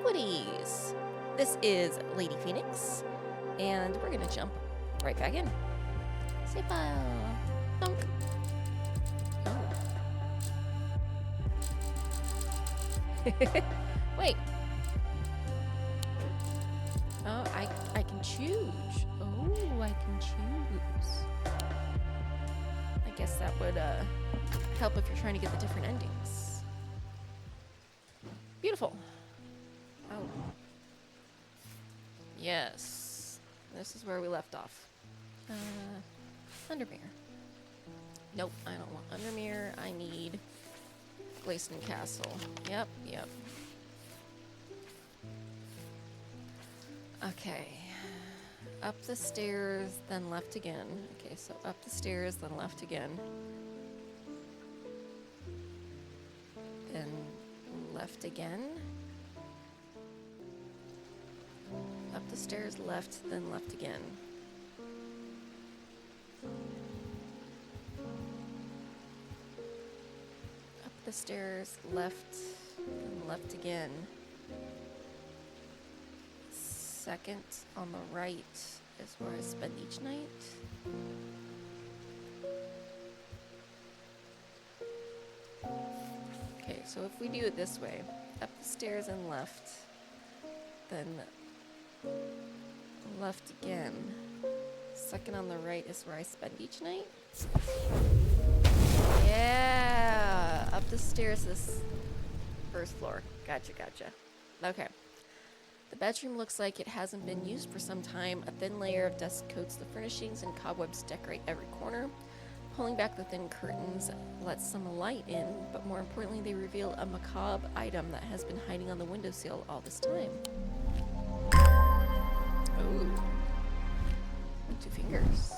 Antiquities. This is Lady Phoenix, and we're gonna jump right back in. Say bye. Thunk. Oh. Wait. Oh, I can choose. Oh, I can choose. I guess that would help if you're trying to get the different endings. Beautiful. Oh. Yes. This is where we left off. Undermere. Nope, I don't want Undermere. I need Glaceton Castle. Yep. Okay. Up the stairs, then left again. Okay, so up the stairs, then left again. Then left again. Up the stairs, left, then left again. Up the stairs, left, then left again. Second on the right is where I spend each night. Okay, so if we do it this way, up the stairs and left, then left again. Second on the right is where I spend each night. Yeah, up the stairs, this first floor. Gotcha. Okay. The bedroom looks like it hasn't been used for some time. A thin layer of dust coats the furnishings and cobwebs decorate every corner. Pulling back the thin curtains lets some light in, but more importantly, they reveal a macabre item that has been hiding on the windowsill all this time. Ooh. 2 fingers.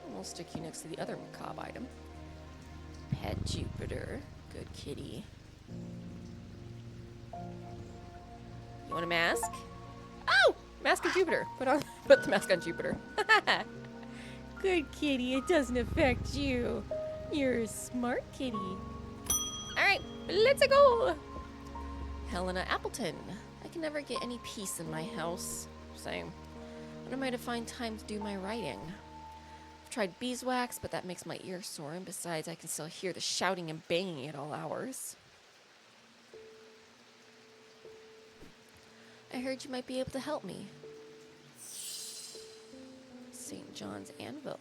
We'll stick you next to the other macabre item. Pet Jupiter. Good kitty. You want a mask? Oh! Mask of Jupiter. Put the mask on Jupiter. Good kitty, it doesn't affect you. You're a smart kitty. Alright, let's go! Helena Appleton. I can never get any peace in my house. Same. When am I to find time to do my writing? I've tried beeswax, but that makes my ears sore, and besides, I can still hear the shouting and banging at all hours. I heard you might be able to help me. St. John's Anvil.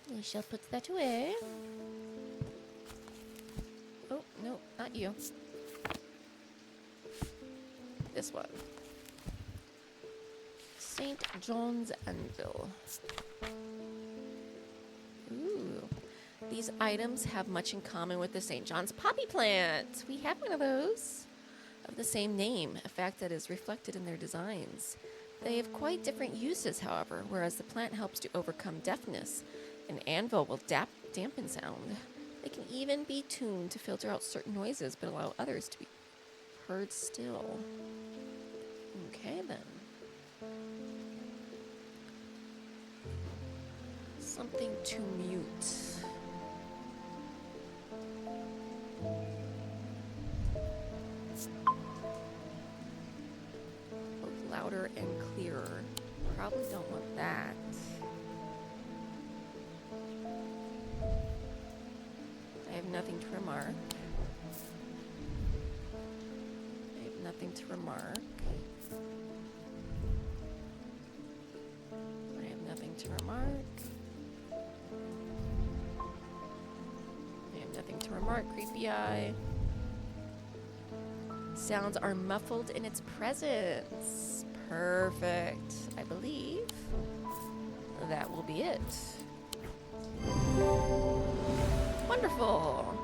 We shall put that away. Oh, no, not you. This one. St. John's Anvil. Ooh. These items have much in common with the St. John's poppy plant. We have one of those. Of the same name, a fact that is reflected in their designs. They have quite different uses, however, whereas the plant helps to overcome deafness, an anvil will dampen sound. They can even be tuned to filter out certain noises, but allow others to be heard still. Okay, then. Something to mute. Louder and clearer. Probably don't want that. I have nothing to remark. I have nothing to remark. I have nothing to remark. I have nothing to remark, creepy eye. Sounds are muffled in its presence. Perfect. I believe that will be it. Wonderful.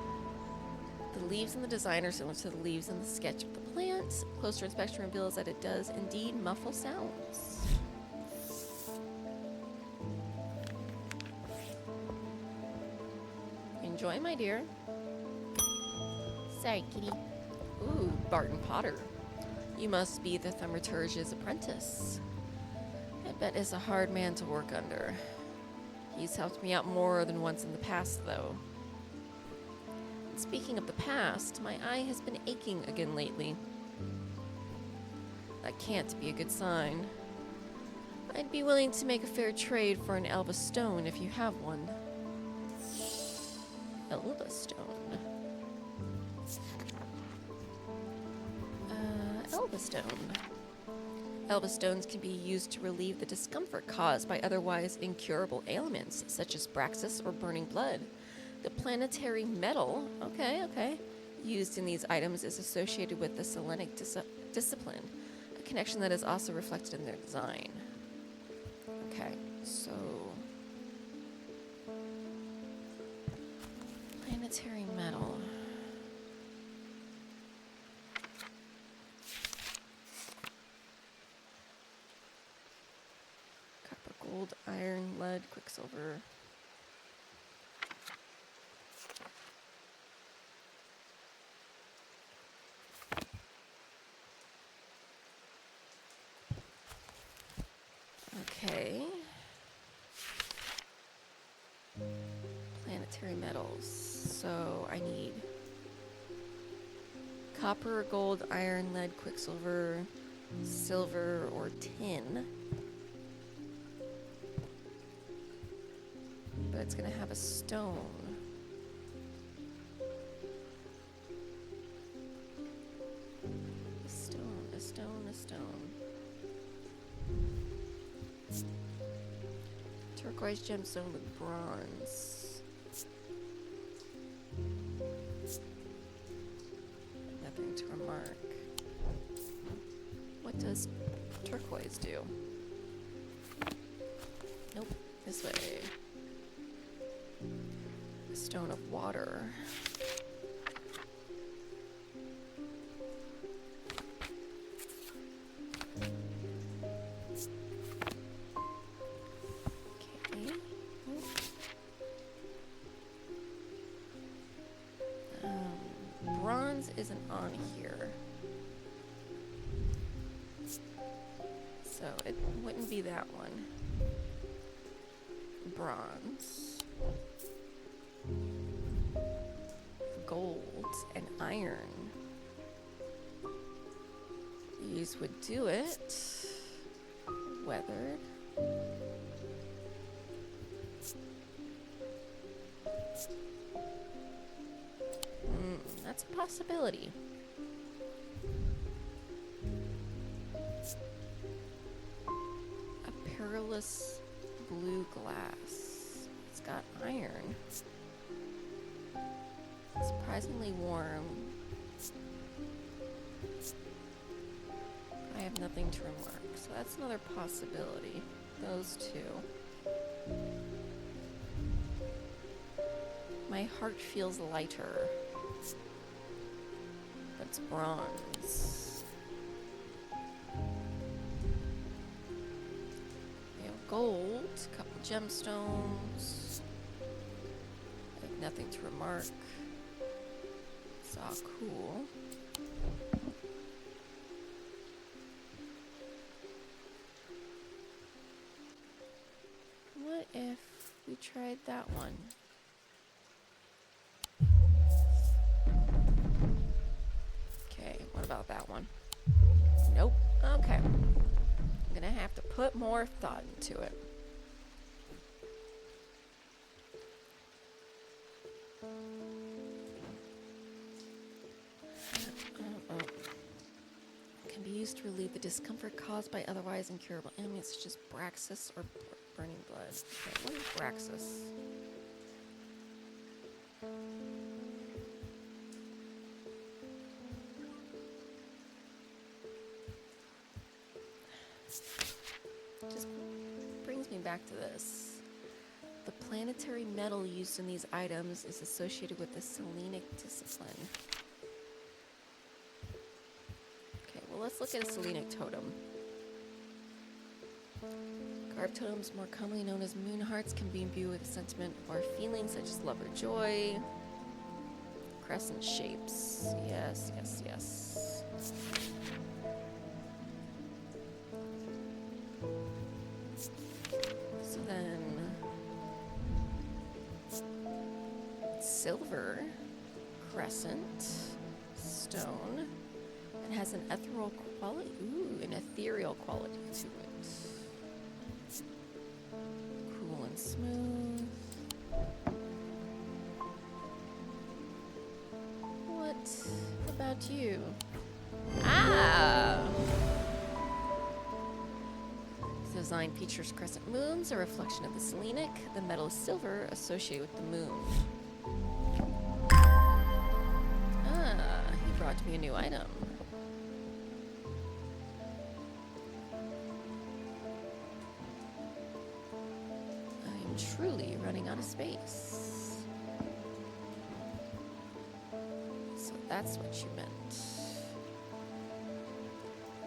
The leaves in the design are similar to the leaves in the sketch of the plant. Closer inspection reveals that it does indeed muffle sounds. Enjoy, my dear. Sorry, kitty. Ooh, Barton Potter. You must be the thaumaturge's apprentice. I bet is a hard man to work under. He's helped me out more than once in the past, though. Speaking of the past, my eye has been aching again lately. That can't be a good sign. I'd be willing to make a fair trade for an Elva stone if you have one. Elva stone. Elva stone. Elva stones can be used to relieve the discomfort caused by otherwise incurable ailments, such as Braxis or burning blood. The planetary metal, used in these items is associated with the Selenic discipline, a connection that is also reflected in their design. Okay, so... planetary metal. Copper, gold, iron, lead, quicksilver. Okay. Planetary metals. So I need copper, gold, iron, lead, quicksilver, silver, or tin. But it's going to have a stone. A stone, a stone, a stone. Turquoise gemstone with bronze. Nothing to remark. What does turquoise do? Nope, this way. A stone of water. Isn't on here, so it wouldn't be that one. Bronze, gold, and iron. These would do it. Weathered. That's a possibility. A perilous blue glass. It's got iron. Surprisingly warm. I have nothing to remark, so that's another possibility. Those two. My heart feels lighter. That's bronze. We have gold, a couple gemstones. I have nothing to remark. It's all cool. What if we tried that one? What about that one? Nope. Okay. I'm gonna have to put more thought into it. Can be used to relieve the discomfort caused by otherwise incurable ailments such as Braxis or burning blood. Okay, what is Braxis? Just brings me back to this. The planetary metal used in these items is associated with the Selenic discipline. Okay, well let's look at a Selenic totem. Carved totems, more commonly known as moon hearts, can be imbued with a sentiment or feelings such as love or joy. Crescent shapes. Yes, yes, yes. So then, silver, crescent stone and has an ethereal quality. Ooh, an ethereal quality to it. Cool and smooth. What about you? Ah! The design features crescent moons, a reflection of the Selenic. The metal is silver, associated with the moon. Ah, he brought me a new item. I am truly running out of space. So that's what you meant.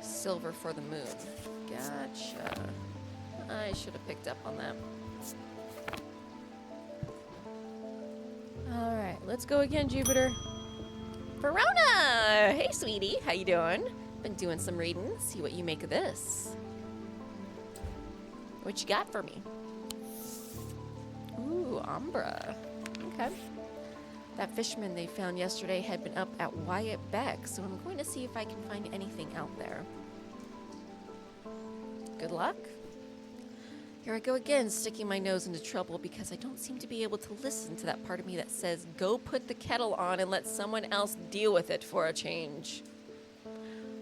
Silver for the moon. Gotcha. I should have picked up on that. Alright, let's go again, Jupiter. Verona! Hey, sweetie. How you doing? Been doing some reading. See what you make of this. What you got for me? Ooh, Umbra. Okay. That fisherman they found yesterday had been up at Wyatt Beck, so I'm going to see if I can find anything out there. Good luck. Here I go again, sticking my nose into trouble because I don't seem to be able to listen to that part of me that says, go put the kettle on and let someone else deal with it for a change.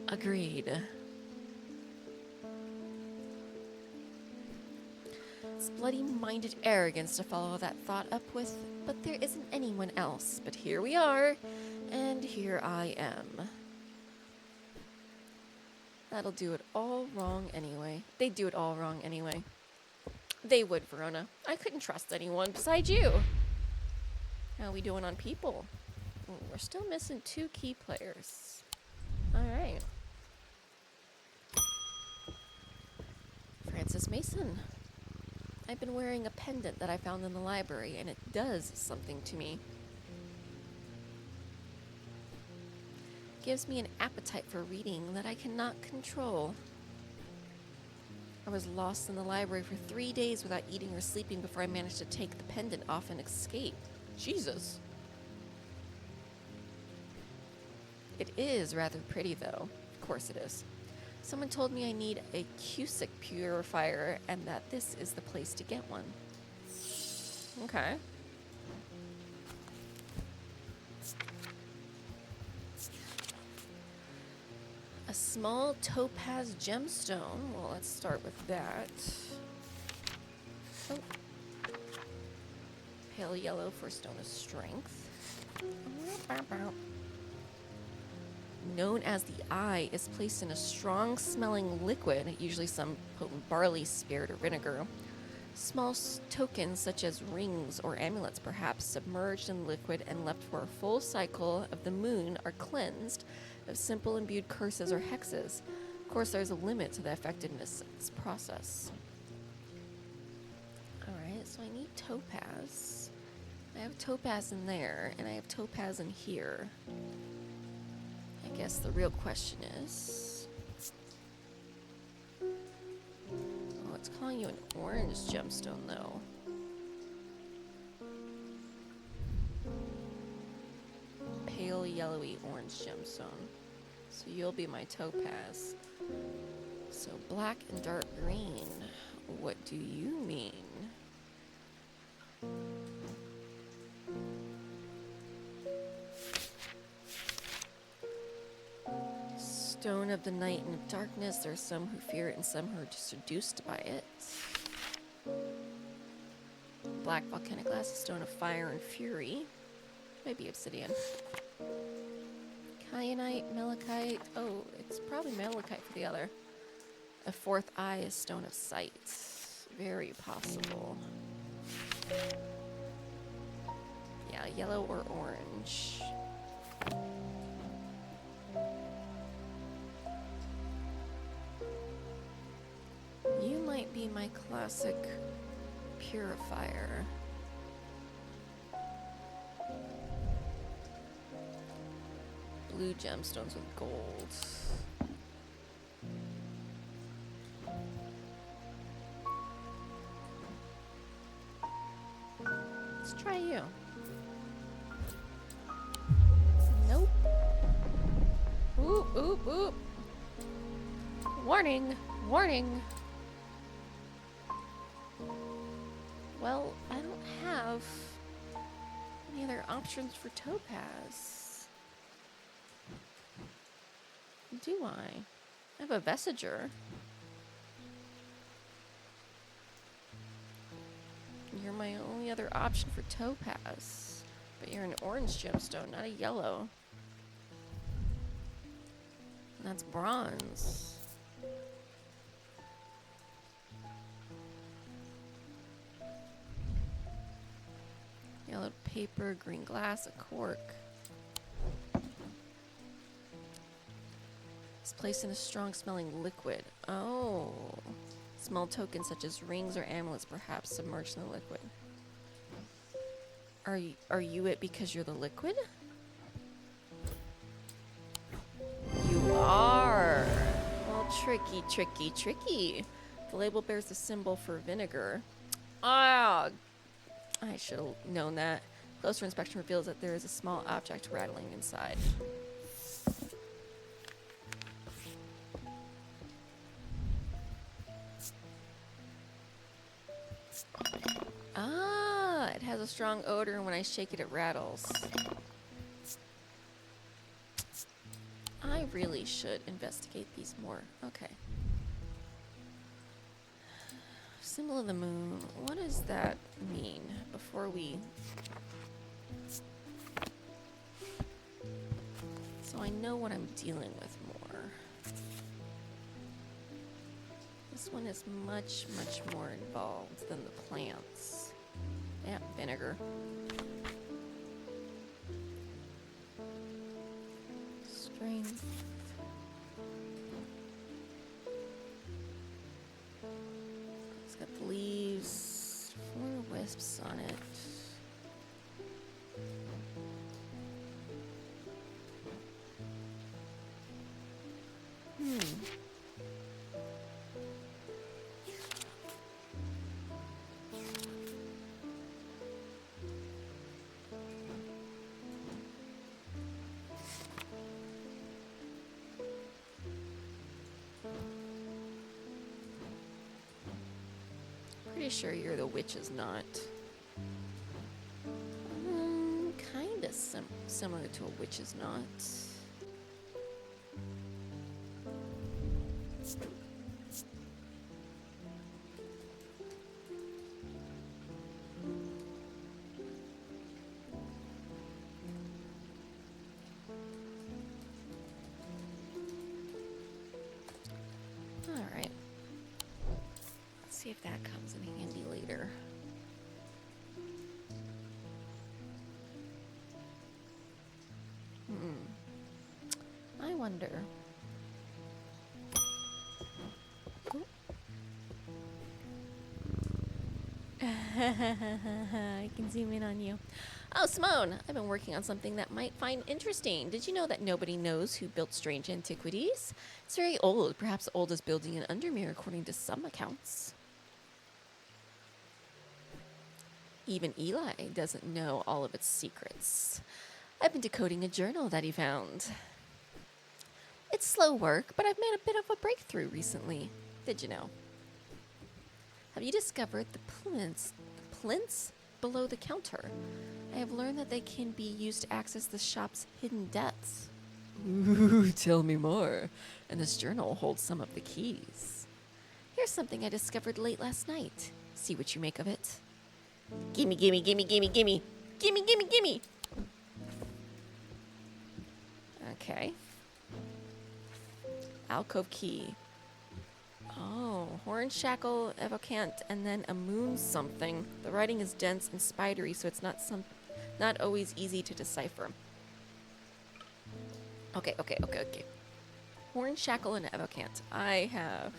Agreed. It's bloody-minded arrogance to follow that thought up with, but there isn't anyone else. But here we are, and here I am. That'll do it all wrong anyway. They'd do it all wrong anyway. They would, Verona. I couldn't trust anyone besides you. How are we doing on people? Ooh, we're still missing 2 key players. Alright. Francis Mason. I've been wearing a pendant that I found in the library, and it does something to me. Gives me an appetite for reading that I cannot control. I was lost in the library for 3 days without eating or sleeping before I managed to take the pendant off and escape. Jesus. It is rather pretty, though. Of course it is. Someone told me I need a Cussic Purifier and that this is the place to get one. Okay. A small topaz gemstone. Well, let's start with that. Oh. Pale yellow for stone of strength. Known as the Eye, is placed in a strong-smelling liquid, usually some potent barley spirit or vinegar. Small tokens such as rings or amulets, perhaps, submerged in liquid and left for a full cycle of the moon are cleansed of simple imbued curses or hexes. Of course, there's a limit to the effectiveness of this process. Alright, so I need topaz. I have topaz in there, and I have topaz in here. I guess the real question is... Oh, it's calling you an orange gemstone, though. Pale yellowy orange gemstone. So you'll be my topaz. So black and dark green. What do you mean? Stone of the night and of darkness. There are some who fear it and some who are seduced by it. Black volcanic glass, stone of fire and fury. Maybe obsidian. Kyanite, malachite. Oh, it's probably malachite for the other. A fourth eye is stone of sight. Very possible. Yeah, yellow or orange. You might be my classic purifier. Blue gemstones with gold. Let's try you. oop, oop. Warning, warning. Well, I don't have any other options for topaz. Do I? I have a vestiger. You're my only other option for topaz. But you're an orange gemstone, not a yellow. And that's bronze. Yellow paper, green glass, a cork. It's placed in a strong smelling liquid. Oh. Small tokens such as rings or amulets perhaps submerged in the liquid. Are you it because you're the liquid? You are. Well, tricky, tricky, tricky. The label bears the symbol for vinegar. Ah, I should have known that. Closer inspection reveals that there is a small object rattling inside. Ah, it has a strong odor, and when I shake it, it rattles. I really should investigate these more. Okay. Symbol of the moon. What does that mean before we... So I know what I'm dealing with more. This one is much, much more involved than the plants. Yeah, vinegar. Strength. It's got the leaves, 4 wisps on it. Pretty sure you're the witch's knot. Kinda similar to a witch's knot. Alright. Let's see if that comes in handy later. I wonder. I can zoom in on you. Oh, Simone, I've been working on something that might find interesting. Did you know that nobody knows who built strange antiquities? It's very old, perhaps old as building in Undermere according to some accounts. Even Eli doesn't know all of its secrets. I've been decoding a journal that he found. It's slow work, but I've made a bit of a breakthrough recently. Did you know? Have you discovered the plinths below the counter? I have learned that they can be used to access the shop's hidden depths. Ooh, tell me more. And this journal holds some of the keys. Here's something I discovered late last night. See what you make of it. Gimme, gimme, gimme, gimme, gimme. Gimme, gimme, gimme. Okay. Alcove key. Oh, horn shackle, evocant, and then a moon something. The writing is dense and spidery, so it's not always easy to decipher. Okay. Horn shackle and evocant. I have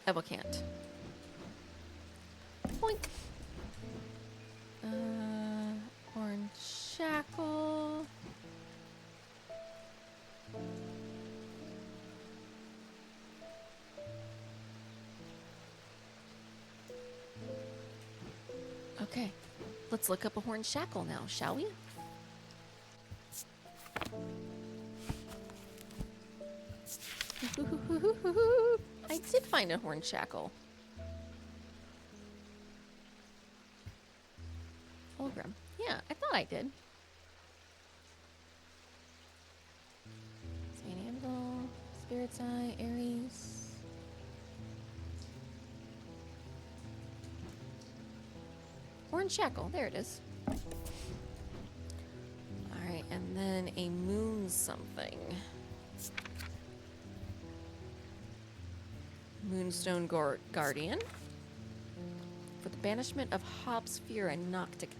evocant. Boink. Horn shackle. Okay, let's look up a horn shackle now, shall we? I did find a horn shackle. Fulgrim. Yeah, I thought I did. Saint Anvil, Spirit's Eye, Ares. Horn shackle, there it is. Alright, and then a moon something. Moonstone Guardian. For the banishment of Hobbs Fear and Noctic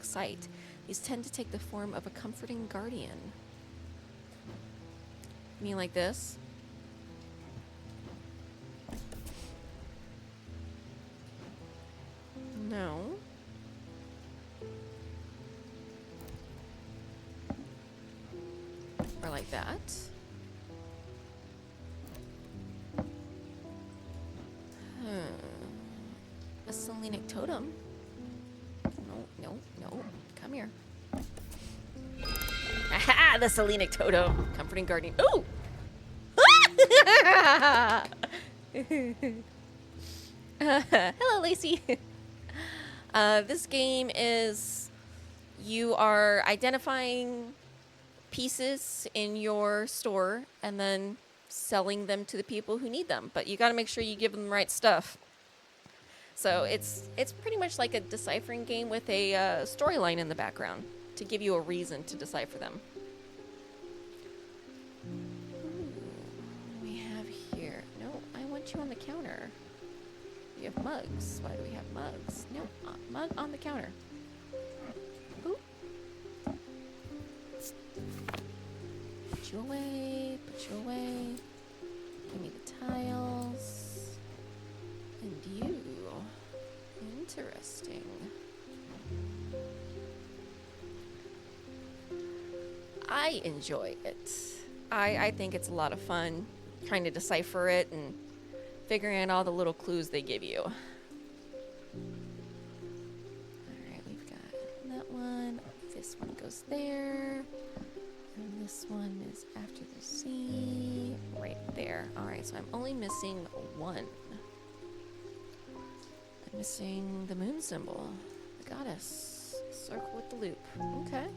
Sight. These tend to take the form of a comforting guardian. You mean like this? No. Or like that. A Selenic totem. No. Come here. Aha! The Selenic totem. Comforting guardian. Ooh! Hello, Lacey. This game is you are identifying pieces in your store and then selling them to the people who need them. But you got to make sure you give them the right stuff. So it's pretty much like a deciphering game with a storyline in the background to give you a reason to decipher them. Ooh, what do we have here? No, I want you on the counter. We have mugs. Why do we have mugs? No, mug on the counter. Ooh. Put you away. Put you away. Give me the tiles. And you. Interesting. I enjoy it. I think it's a lot of fun trying to decipher it and figuring out all the little clues they give you. Alright, we've got that one. This one goes there. And this one is after the sea. Right there. Alright, so I'm only missing one. I'm missing the moon symbol. The goddess. Circle with the loop. Okay.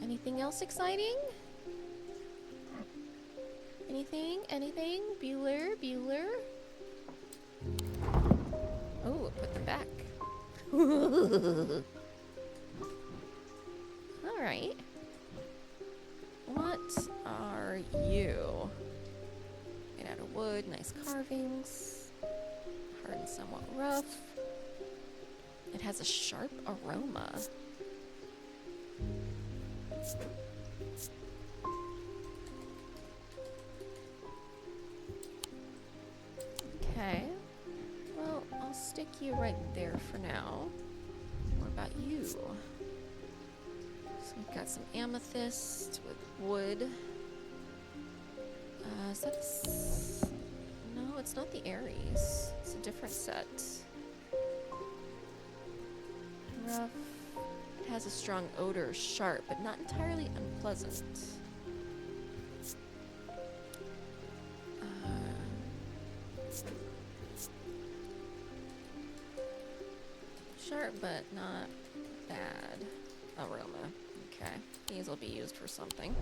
Anything else exciting? Anything? Bueller? Oh, put them back. Alright. What are you? Made out of wood, nice carvings. Hard and somewhat rough. It has a sharp aroma. Okay. Well, I'll stick you right there for now. What about you? So we've got some amethyst with wood. Is that no, it's not the Ares. It's a different set. Rough. It has a strong odor, sharp, but not entirely unpleasant. Sharp, but not bad aroma. Okay, these will be used for something.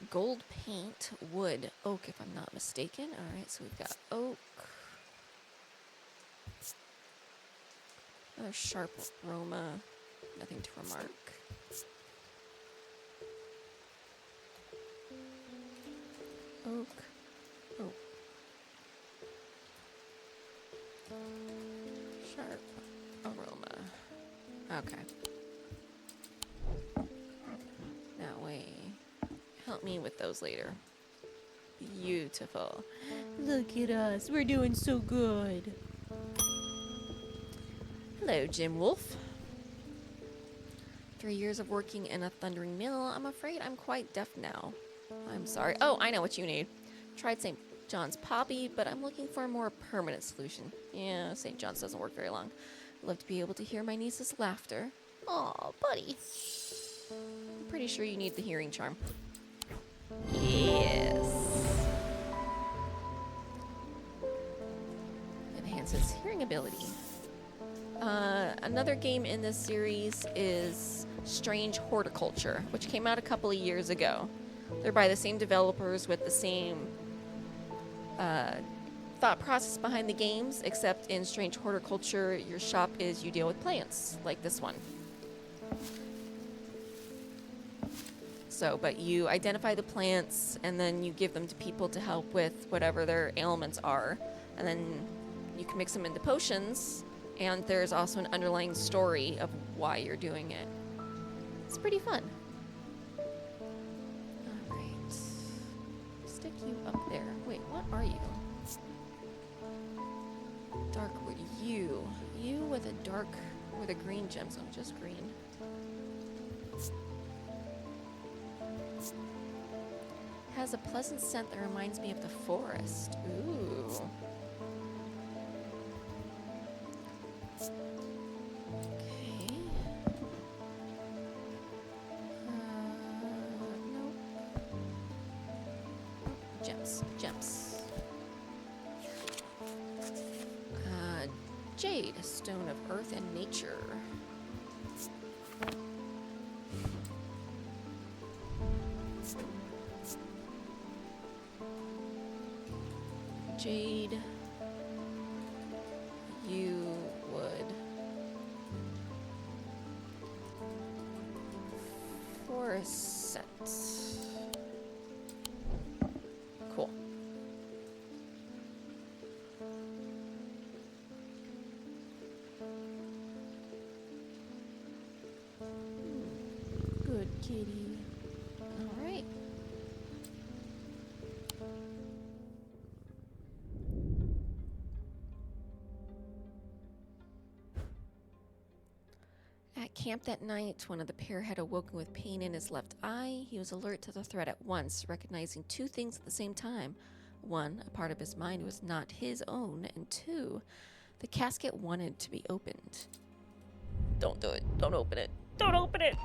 Gold paint, wood, oak, if I'm not mistaken. All right, so we've got oak. Another sharp aroma. Nothing to remark. Oak. Oh. Sharp aroma. Okay. Now wait. Help me with those later. Beautiful. Look at us. We're doing so good. Hello, Jim Wolf. 3 years of working in a thundering mill. I'm afraid I'm quite deaf now. I'm sorry. Oh, I know what you need. Tried St. John's Poppy, but I'm looking for a more permanent solution. Yeah, St. John's doesn't work very long. Love to be able to hear my niece's laughter. Aw, buddy. I'm pretty sure you need the hearing charm. Yes. Enhances hearing ability. Another game in this series is Strange Horticulture, which came out a couple of years ago. They're by the same developers with the same thought process behind the games, except in Strange Horticulture, your shop is you deal with plants, like this one. So, but you identify the plants, and then you give them to people to help with whatever their ailments are, and then you can mix them into potions, and there's also an underlying story of why you're doing it. It's pretty fun. Alright. Stick you up there. Wait, what are you? Darkwood. You. You with a dark, with a green gemstone. Just green. Has a pleasant scent that reminds me of the forest. Ooh. Okay. Nope. Gems. Jade, a stone of earth and nature. Jade, you would. Forest set. Cool. Good kitty. All right. At camp that night, one of the pair had awoken with pain in his left eye. He was alert to the threat at once, recognizing two things at the same time. One, a part of his mind was not his own, and two, the casket wanted to be opened. Don't do it. Don't open it. Don't open it!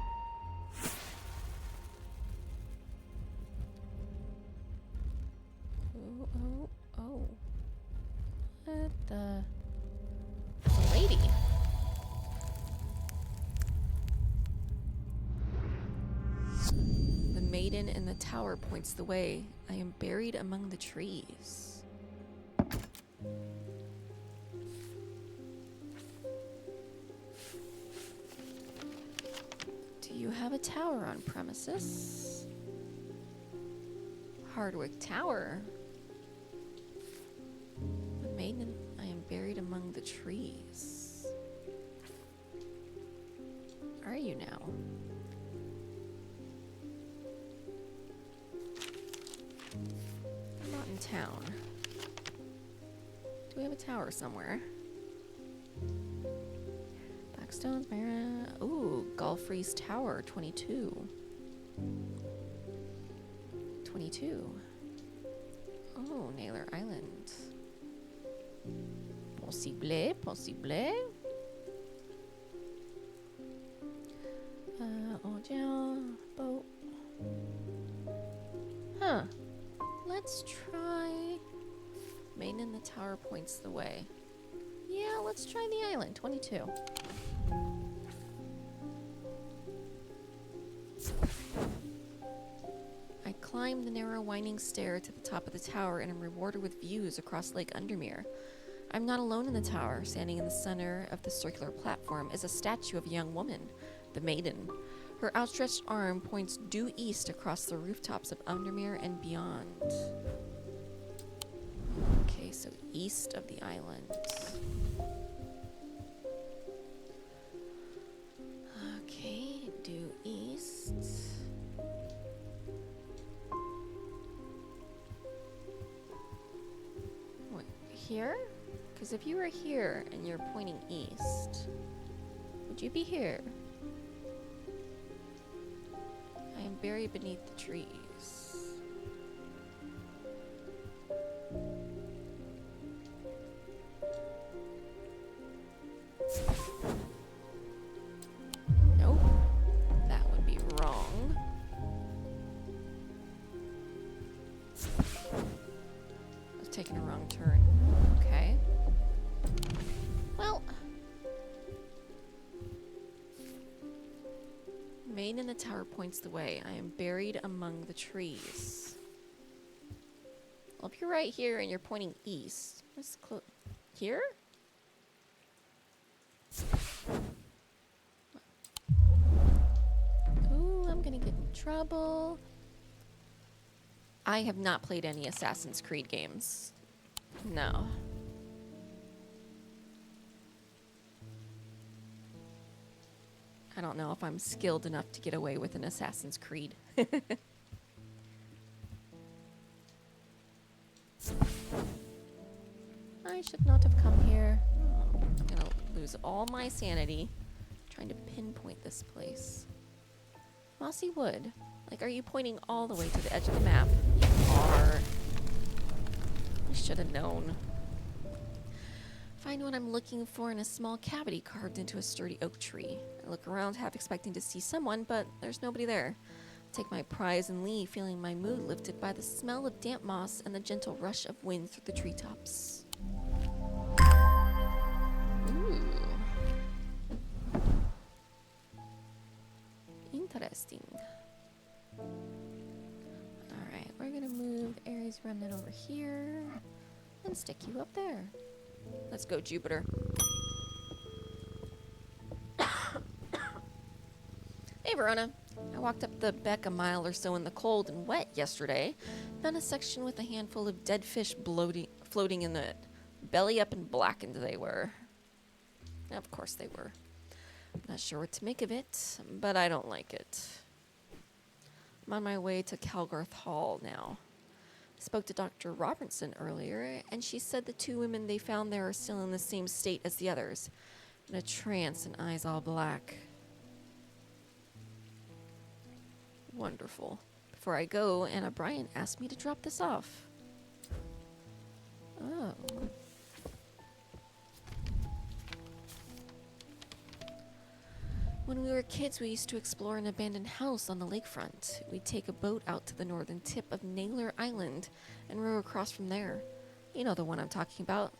Oh. What the... Lady. The maiden in the tower points the way. I am buried among the trees. Do you have a tower on premises? Hardwick Tower. The maiden, I am buried among the trees. Are you now? I'm not in town. Do we have a tower somewhere? Blackstone's Mara. Ooh, Golfree's Tower, 22. 22. Oh, Naylor Island. Possible, possible. Boat. Huh. Let's try... Main in the tower points the way. Yeah, let's try the island, 22. I climb the narrow winding stair to the top of the tower and am rewarded with views across Lake Undermere. I'm not alone in the tower. Standing in the center of the circular platform is a statue of a young woman, the maiden. Her outstretched arm points due east across the rooftops of Undermere and beyond. Okay, so east of the island. Okay, due east. What, here? Because if you were here and you're pointing east, would you be here? I am buried beneath the trees. Main in the tower points the way. I am buried among the trees. Well, if you're right here and you're pointing east, let's close here. Ooh, I'm gonna get in trouble. I have not played any Assassin's Creed games. No. I don't know if I'm skilled enough to get away with an Assassin's Creed. I should not have come here. Oh, I'm gonna lose all my sanity trying to pinpoint this place. Mossy wood. Like, are you pointing all the way to the edge of the map? You are. I should have known. Find what I'm looking for in a small cavity carved into a sturdy oak tree. I look around, half expecting to see someone, but there's nobody there. I take my prize and leave, feeling my mood lifted by the smell of damp moss and the gentle rush of wind through the treetops. Ooh. Interesting. Alright, we're gonna move Ares Remnant over here and stick you up there. Let's go, Jupiter. Hey, Verona. I walked up the beck a mile or so in the cold and wet yesterday. Found a section with a handful of dead fish floating in it. Belly up and blackened they were. Of course they were. I'm not sure what to make of it, but I don't like it. I'm on my way to Calgarth Hall now. I spoke to Dr. Robertson earlier, and she said the two women they found there are still in the same state as the others, in a trance and eyes all black. Wonderful. Before I go, Anna Bryant asked me to drop this off. Oh. When we were kids, we used to explore an abandoned house on the lakefront. We'd take a boat out to the northern tip of Naylor Island and row across from there. You know the one I'm talking about.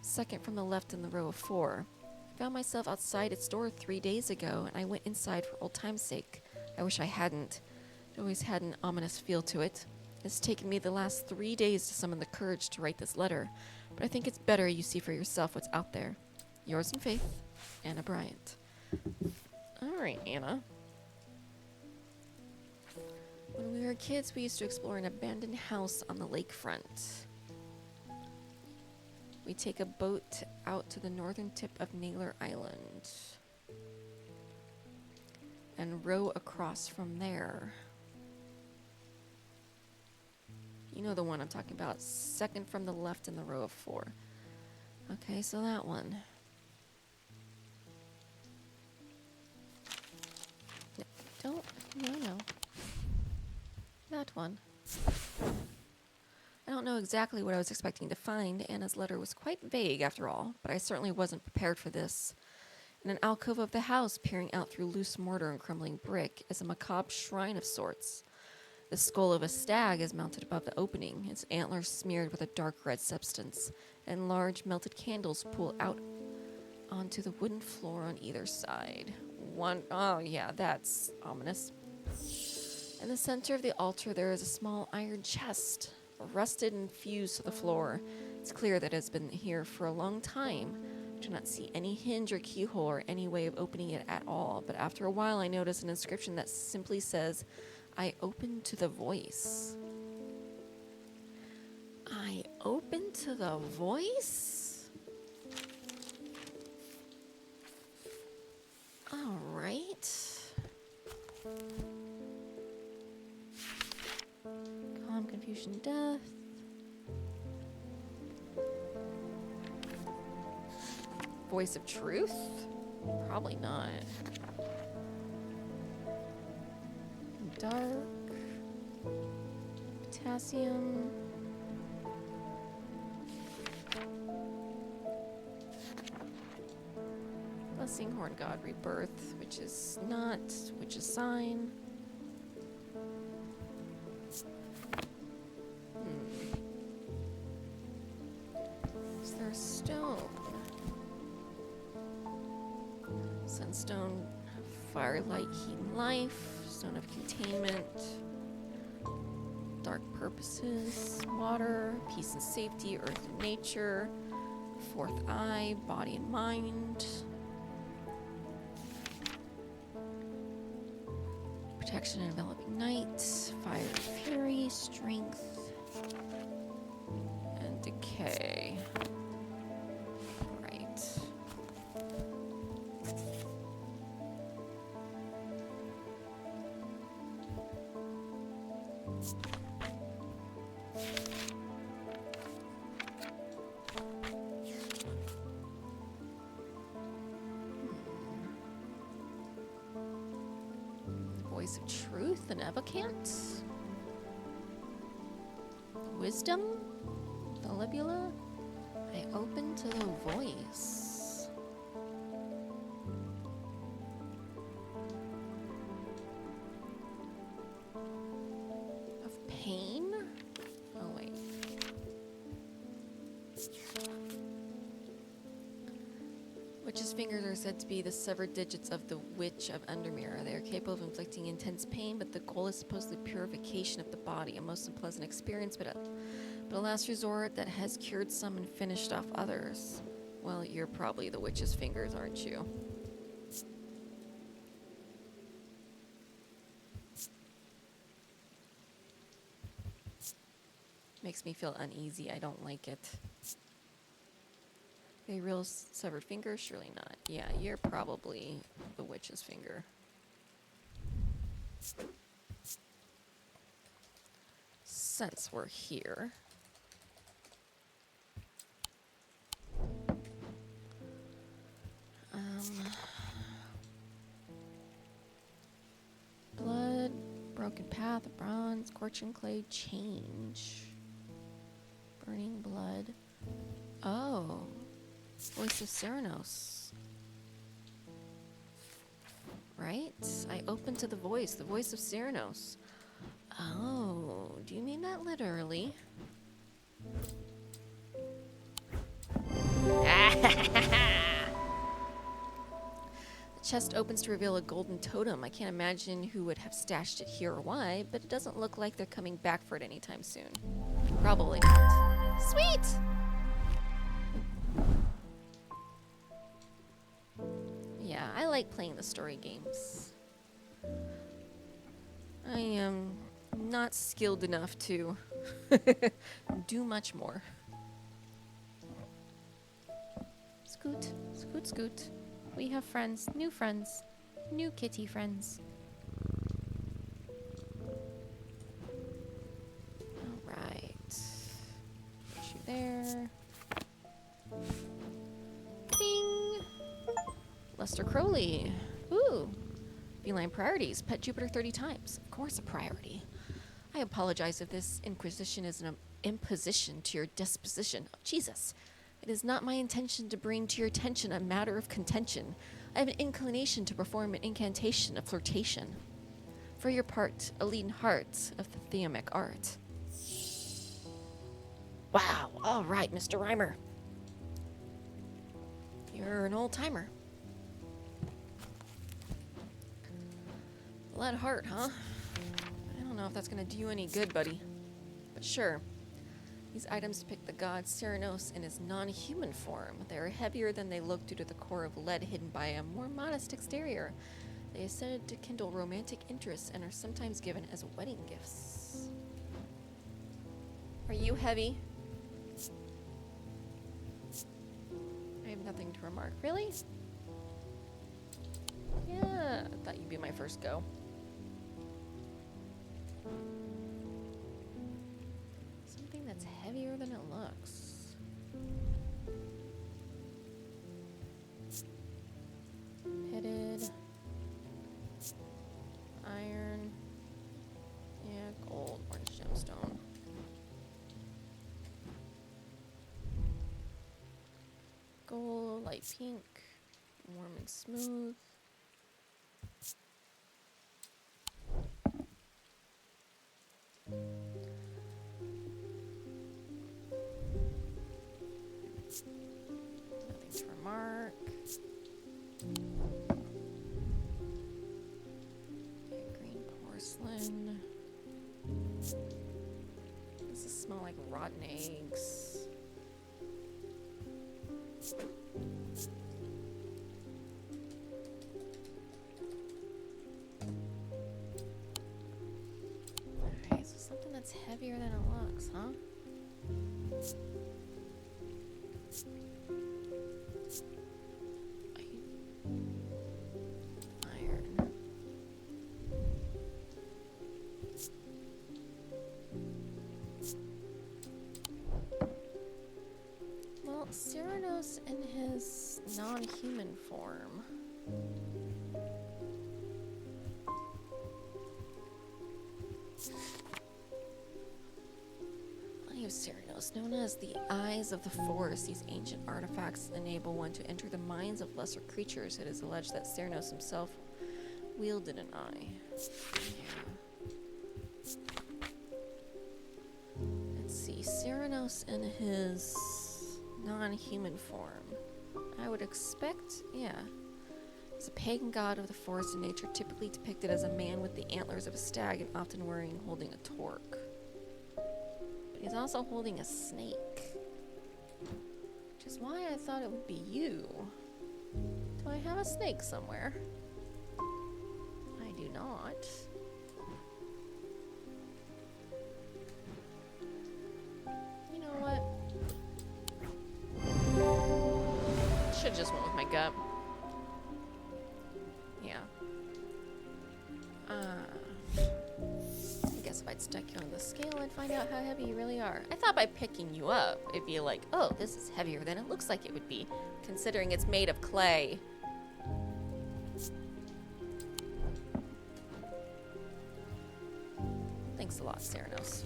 Second from the left in the row of 4. I found myself outside its door 3 days ago, and I went inside for old time's sake. I wish I hadn't. It always had an ominous feel to it. It's taken me the last 3 days to summon the courage to write this letter, but I think it's better you see for yourself what's out there. Yours in faith, Anna Bryant. Alright, Anna. When we were kids, we used to explore an abandoned house on the lakefront. We take a boat out to the northern tip of Naylor Island and row across from there. You know the one I'm talking about. Second from the left in the row of 4. Okay, so that one. No. That one. I don't know exactly what I was expecting to find. Anna's letter was quite vague after all, but I certainly wasn't prepared for this. In an alcove of the house, peering out through loose mortar and crumbling brick, is a macabre shrine of sorts. The skull of a stag is mounted above the opening, its antlers smeared with a dark red substance, and large melted candles pull out onto the wooden floor on either side. Oh yeah, that's ominous. In the center of the altar, there is a small iron chest, rusted and fused to the floor. It's clear that it has been here for a long time. I do not see any hinge or keyhole or any way of opening it at all, but after a while I notice an inscription that simply says, "I open to the voice." I open to the voice? Alright. Calm, confusion, death. Voice of truth? Probably not. Dark. Potassium. Blessing, Horn God, Rebirth, which is not, which is sign. Is there a stone? Sunstone, Fire, light, heat, and life. Zone of containment. Dark purposes. Water. Peace and safety. Earth and nature. Fourth eye. Body and mind. Protection and enveloping night. Fire and fury. Strength. And decay. Right. Voice of truth and evocant. Wisdom. The libula. I open to the voice. Of pain? Oh, wait. Witch's fingers are said to be the severed digits of the Witch of Undermere. They are capable of inflicting intense pain, but the goal is supposedly purification of the body, a most unpleasant experience, but a last resort that has cured some and finished off others. Well, you're probably the witch's fingers, aren't you? Makes me feel uneasy. I don't like it. A real severed finger? Surely not. Yeah, you're probably the witch's finger. Since we're here... blood, broken path, bronze, scorching clay, change. Burning blood. Oh. Voice of Cernunnos. Right? I open to the voice of Cernunnos. Oh, do you mean that literally? The chest opens to reveal a golden totem. I can't imagine who would have stashed it here or why, but it doesn't look like they're coming back for it anytime soon. Probably not. Sweet! Yeah, I like playing the story games. I am not skilled enough to do much more. Scoot, scoot, scoot. We have friends, new kitty friends. Alright. Put you there. Ding! Lester Crowley. Ooh. Feline priorities. Pet Jupiter 30 times. Of course a priority. I apologize if this inquisition is an imposition to your disposition. Oh, Jesus. It is not my intention to bring to your attention a matter of contention. I have an inclination to perform an incantation of flirtation. For your part, a lean heart of the theomic art. Wow. All right, Mr. Reimer. You're an old-timer. Lead heart, huh? I don't know if that's gonna do you any good, buddy. But sure. These items depict the god Cernunnos in his non-human form. They are heavier than they look due to the core of lead hidden by a more modest exterior. They are said to kindle romantic interest and are sometimes given as wedding gifts. Are you heavy? I have nothing to remark. Really? Yeah, I thought you'd be my first go. Something that's heavier than it looks. Pitted. Iron. Yeah, gold. Orange gemstone. Gold, light pink. Warm and smooth. Nothing to remark. rotten eggs. Alright, so something that's heavier than it looks, huh? Iron. Well, Cernunnos in his non-human form. Of Cernunnos, known as the Eyes of the Forest, these ancient artifacts enable one to enter the minds of lesser creatures. It is alleged that Cernunnos himself wielded an eye. Yeah. Let's see, Cernunnos in his non-human form. I would expect, yeah. He's a pagan god of the forest and nature, typically depicted as a man with the antlers of a stag and often holding a torque. He's also holding a snake, which is why I thought it would be you. Do I have a snake somewhere? I do not. You know what? Should've just went with my gut. Yeah. If I'd stuck you on the scale, I'd find out how heavy you really are. I thought by picking you up, it'd be like, oh, this is heavier than it looks like it would be, considering it's made of clay. Thanks a lot, Cernunnos.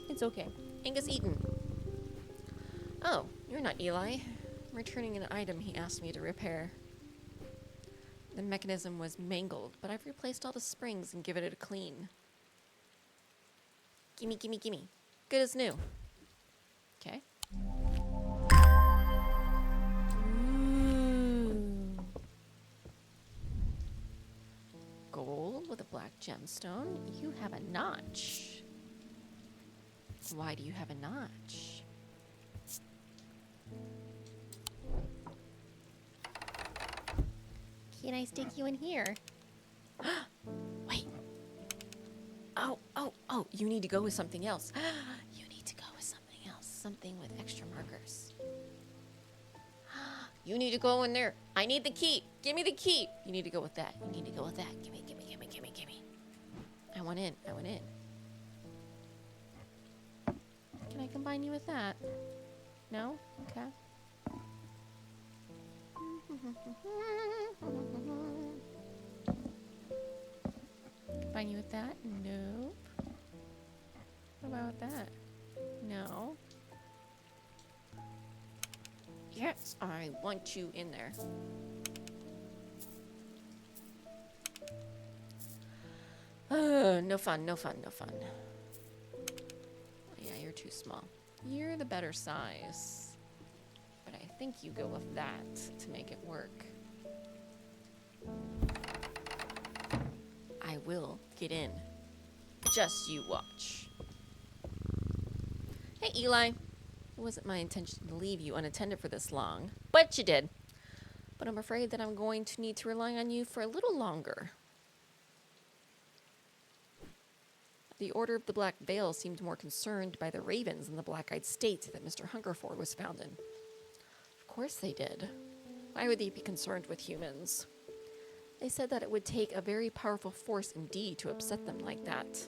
It's okay. Angus Eaton. Oh, you're not Eli. I'm returning an item he asked me to repair. The mechanism was mangled, but I've replaced all the springs and given it a clean. Gimme, gimme, gimme. Good as new. Okay. Ooh. Gold with a black gemstone. You have a notch. Why do you have a notch? Can I stick you in here? Wait. Oh, you need to go with something else. You need to go with something else. Something with extra markers. You need to go in there. I need the key. Give me the key. You need to go with that. You need to go with that. Gimme. I want in. Can I combine you with that? No? Okay. Combine you with that? Nope. What about that? No. Yes, I want you in there. Oh, no fun. Yeah, you're too small. You're the better size. But I think you go with that to make it work. I will get in. Just you watch. Hey, Eli. It wasn't my intention to leave you unattended for this long, but you did. But I'm afraid that I'm going to need to rely on you for a little longer. The Order of the Black Veil seemed more concerned by the ravens than the black-eyed state that Mr. Hungerford was found in. Of course they did. Why would they be concerned with humans? They said that it would take a very powerful force indeed to upset them like that.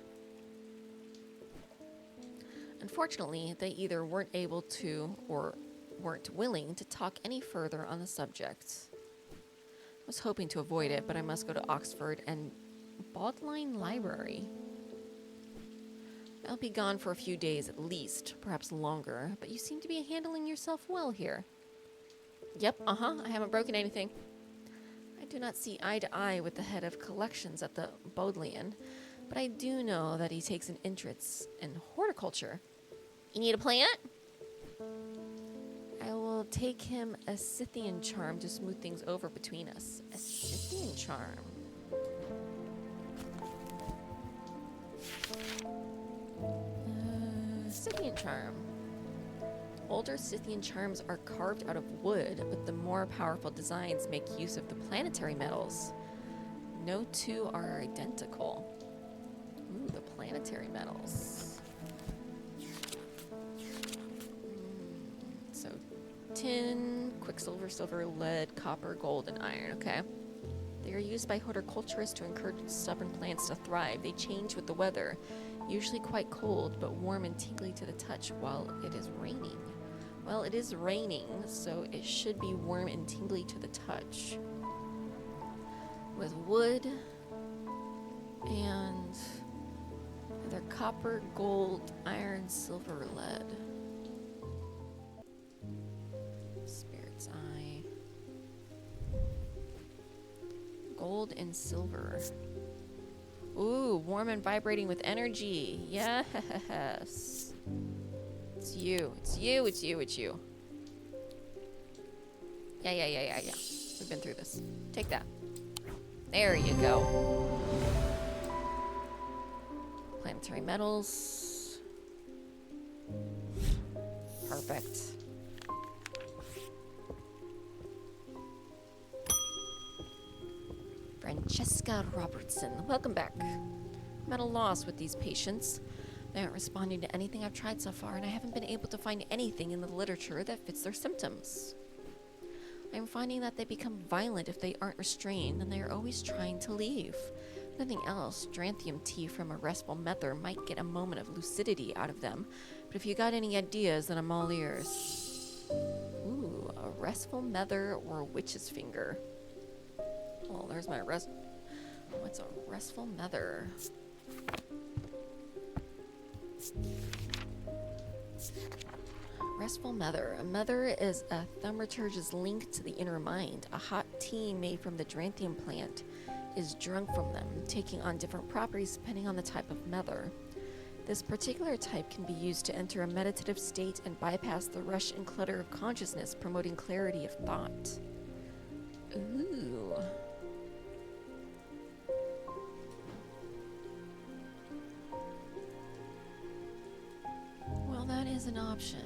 Unfortunately, they either weren't able to or weren't willing to talk any further on the subject. I was hoping to avoid it, but I must go to Oxford and Bodleian Library. I'll be gone for a few days at least, perhaps longer, but you seem to be handling yourself well here. Yep, I haven't broken anything. I do not see eye to eye with the head of collections at the Bodleian, but I do know that he takes an interest in horticulture. You need a plant? I will take him a Sithean charm to smooth things over between us. A Sithean charm. Sithean charm. Older Sithean charms are carved out of wood, but the more powerful designs make use of the planetary metals. No two are identical. Ooh, the planetary metals. So, tin, quicksilver, silver, lead, copper, gold, and iron. Okay. They are used by horticulturists to encourage stubborn plants to thrive. They change with the weather, usually quite cold, but warm and tingly to the touch while it is raining. Well, it is raining, so it should be warm and tingly to the touch. With wood and either copper, gold, iron, silver, or lead. Spirit's Eye. Gold and silver. Ooh, warm and vibrating with energy. Yes. It's you. It's you. It's you. It's you. Yeah. We've been through this. Take that. There you go. Planetary metals. Perfect. Francesca Robertson. Welcome back. I'm at a loss with these patients. They aren't responding to anything I've tried so far, and I haven't been able to find anything in the literature that fits their symptoms. I'm finding that they become violent if they aren't restrained, and they are always trying to leave. If nothing else, Dranthium tea from a Restful Mether might get a moment of lucidity out of them, but if you got any ideas, then I'm all ears. Ooh, a Restful Mether or a Witch's Finger. Oh, there's my What's a Restful Mether? Restful Mether. A mether is a thaumaturge's link to the inner mind. A hot tea made from the Dranthium plant is drunk from them, taking on different properties depending on the type of mether. This particular type can be used to enter a meditative state and bypass the rush and clutter of consciousness, promoting clarity of thought. Ooh. Well, that is an option.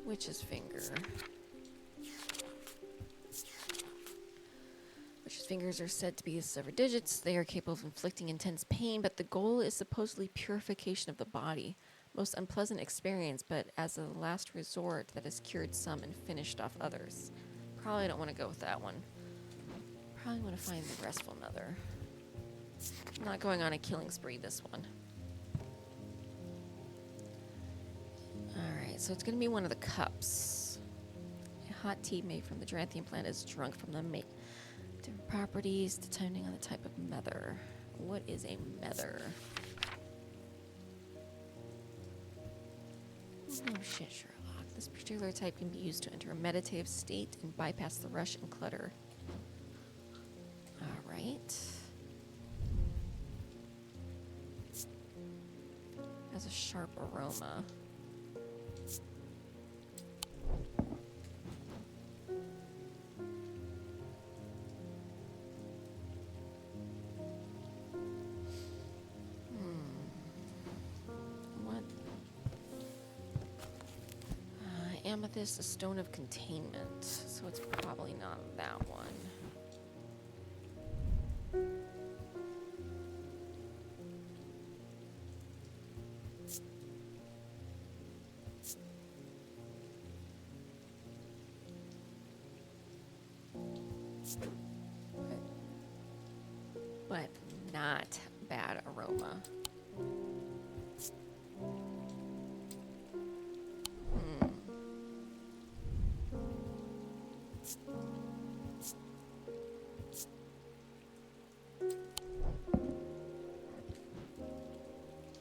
Witch's Finger. Witch's Fingers are said to be severed digits. They are capable of inflicting intense pain, but the goal is supposedly purification of the body. Most unpleasant experience, but as a last resort that has cured some and finished off others. Probably don't want to go with that one. Probably want to find the Restful Mether. I'm not going on a killing spree this one. Alright, so it's going to be one of the cups. A hot tea made from the Dranthium plant is drunk from the different properties depending on the type of mether. What is a mether? Oh shit, Sherlock. This particular type can be used to enter a meditative state and bypass the rush and clutter. Alright. Has a sharp aroma. Amethyst, a stone of containment, so it's probably not that one. But not bad aroma.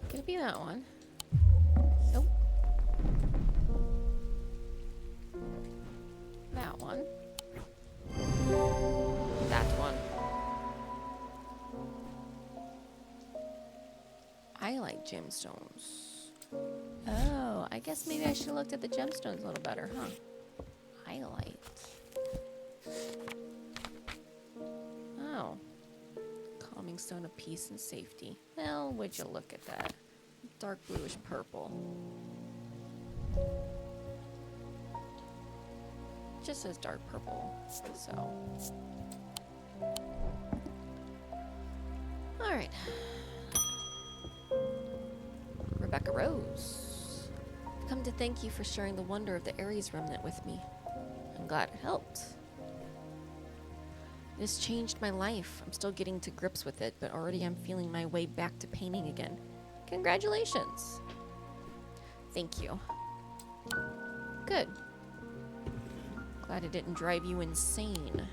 Could it be that one? Nope. That one. That one. I like gemstones. Oh, I guess maybe I should have looked at the gemstones a little better, huh? highlight. Oh. Calming stone of peace and safety. Well, would you look at that? Dark bluish purple. Just says dark purple, so. Alright. Rebecca Rose. I've come to thank you for sharing the wonder of the Ares remnant with me. I'm glad it helped. This changed my life. I'm still getting to grips with it, but already I'm feeling my way back to painting again. Congratulations. Thank you. Good. Glad it didn't drive you insane.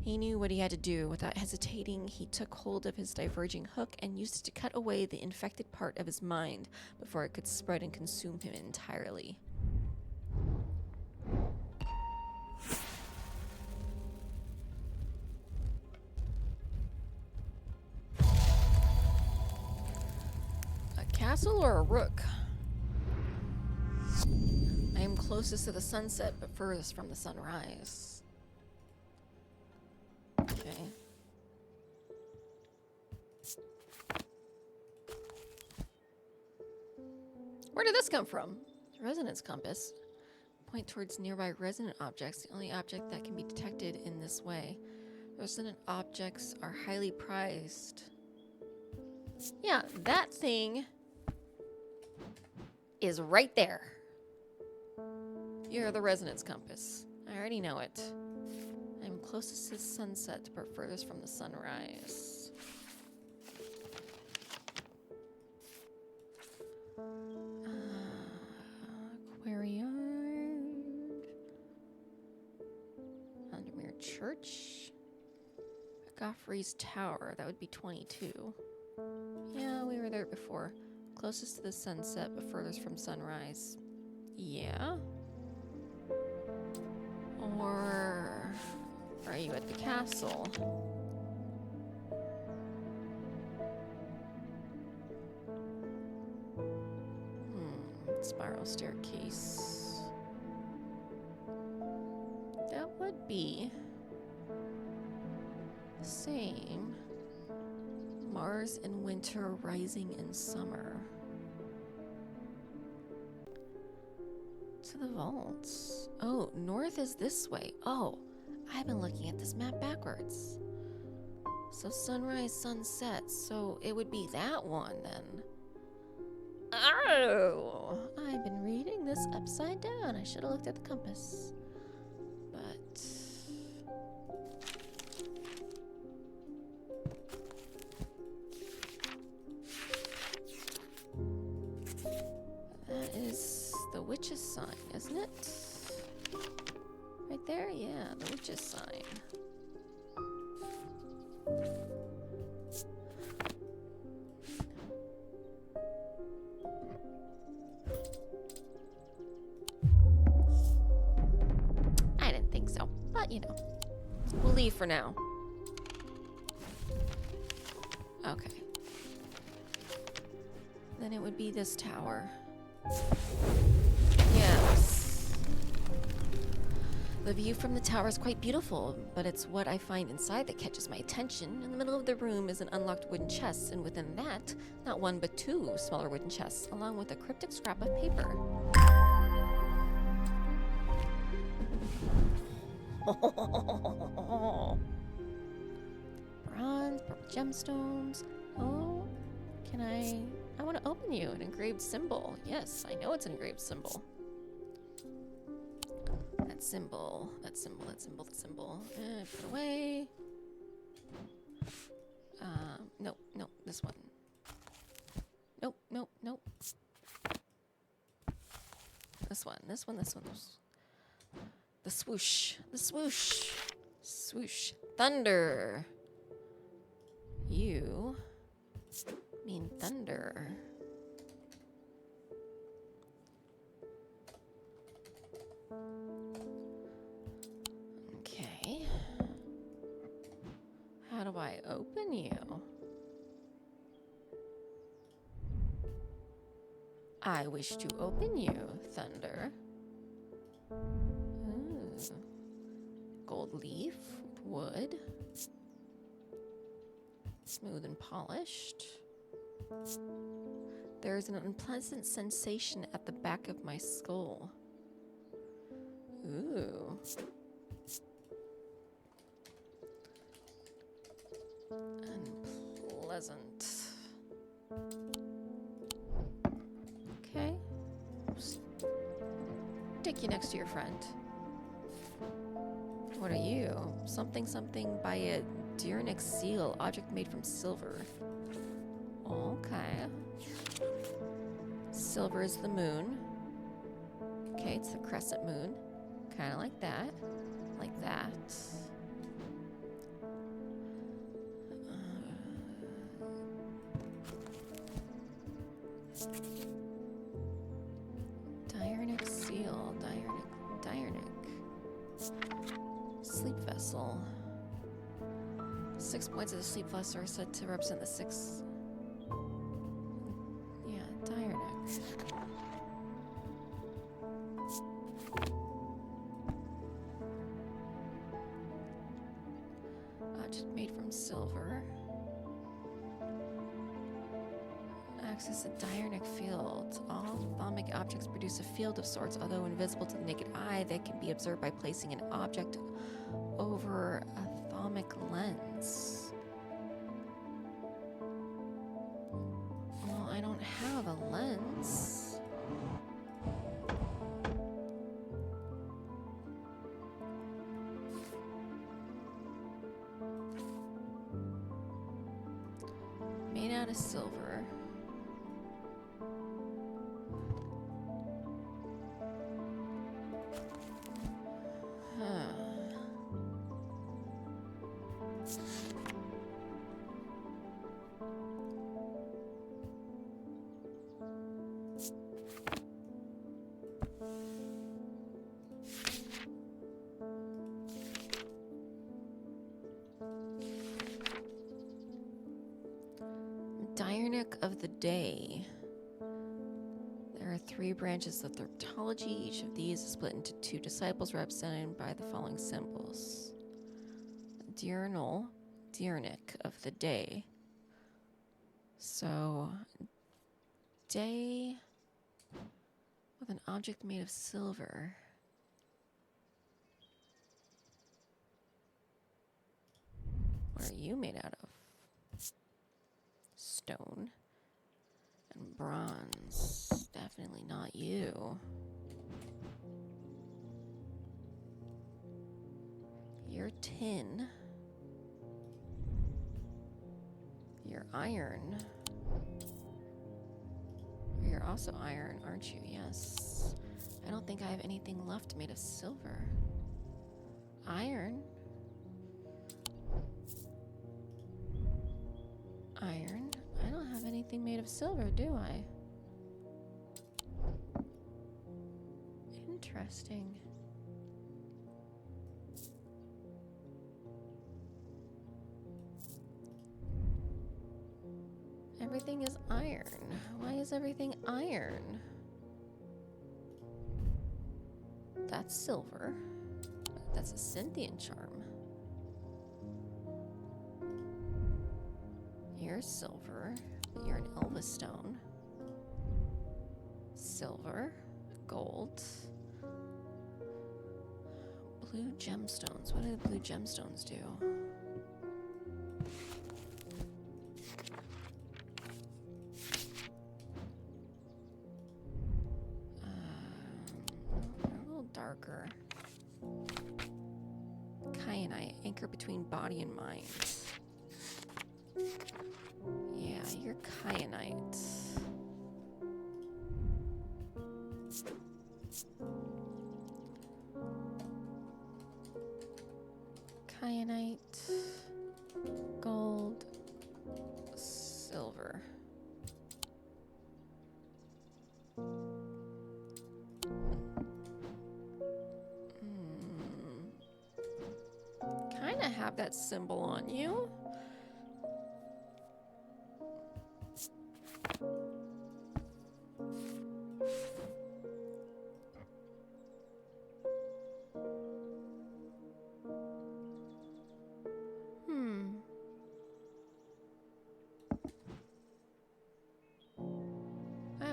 He knew what he had to do. Without hesitating, he took hold of his diverging hook and used it to cut away the infected part of his mind before it could spread and consume him entirely. A castle or a rook? I am closest to the sunset, but furthest from the sunrise. Okay. Where did this come from? Resonance compass. Point towards nearby resonant objects, the only object that can be detected in this way. Resonant objects are highly prized. Yeah, that thing is right there. You're the resonance compass. I already know it. I'm closest to the sunset, but furthest from the sunrise. Aquarium. Undermere Church. Goffrey's Tower. That would be 22. Yeah, we were there before. Closest to the sunset, but furthest from sunrise. Yeah. Or are you at the castle? Spiral staircase. That would be the same. Mars in winter, rising in summer. To the vaults. Oh, north is this way. Oh, I've been looking at this map backwards. So sunrise, sunset. So it would be that one then. Oh, I've been reading this upside down. I should have looked at the compass. But that is the witch's sign, isn't it? Right there? Yeah, the witch's sign. I didn't think so, but you know, we'll leave for now. Okay. Then it would be this tower. Yes. The view from the tower is quite beautiful, but it's what I find inside that catches my attention. In the middle of the room is an unlocked wooden chest, and within that, not one but two smaller wooden chests, along with a cryptic scrap of paper. Bronze, purple gemstones. Oh, can I want to open you. An engraved symbol. Yes, I know it's an engraved symbol. That symbol. That symbol. That symbol. That symbol. Put it away. Nope. Nope. This one. Nope. Nope. Nope. This one. This one. This one. The swoosh. The swoosh. Swoosh. Thunder. You mean thunder. Okay. How do I open you? I wish to open you, thunder. Ooh. Gold leaf, wood. Smooth and polished. There is an unpleasant sensation at the back of my skull. Ooh. Unpleasant. Okay. Stick you next to your friend. What are you? Something something by a Dirnic seal, object made from silver. Okay. Silver is the moon. Okay, it's the crescent moon. Kind of like that. Like that. Dirnic seal. Dirnic. Sleep vessel. 6 points of the sleep vessel are said to represent the 6. Yeah, Dirnic. Object made from silver. Access the Dirnic field. All thalamic objects produce a field of sorts, although invisible to the naked eye. They can be observed by placing an object over a thalamic lens. Well, I don't have a lens. Made out of silver. Dirnic of the day. There are 3 branches of theraptology. Each of these is split into 2 disciples represented by the following symbols. Dirnic of the day. So, day with an object made of silver. What are you made out of? Stone and bronze. Definitely not you. You're tin. You're iron. You're also iron, aren't you? Yes. I don't think I have anything left made of silver. Iron. Iron. I don't have anything made of silver, do I? Interesting. Everything is iron. Why is everything iron? That's silver. That's a Sithean charm. You're silver. You're an Elva stone. Silver. Gold. Blue gemstones. What do the blue gemstones do? They're a little darker. Kyanite. Anchor between body and mind. Yeah, you're kyanite. Kyanite, gold, silver. Kinda have that symbol on you.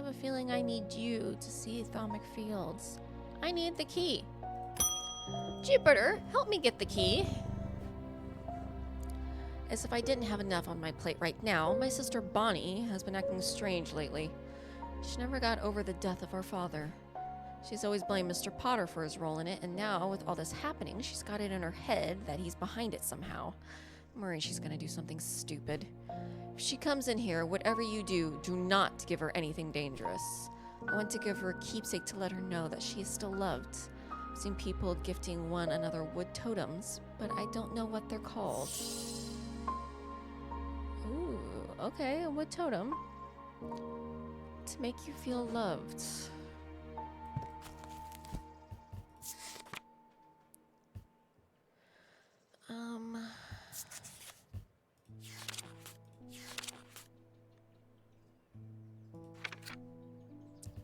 a feeling I need you to see Thaumic Fields. I need the key. Jupiter, help me get the key. As if I didn't have enough on my plate right now, my sister Bonnie has been acting strange lately. She never got over the death of our father. She's always blamed Mr. Potter for his role in it, and now, with all this happening, she's got it in her head that he's behind it somehow. I'm worried she's gonna do something stupid. If she comes in here, whatever you do, do not give her anything dangerous. I want to give her a keepsake to let her know that she is still loved. I've seen people gifting one another wood totems, but I don't know what they're called. Ooh, okay, a wood totem. To make you feel loved.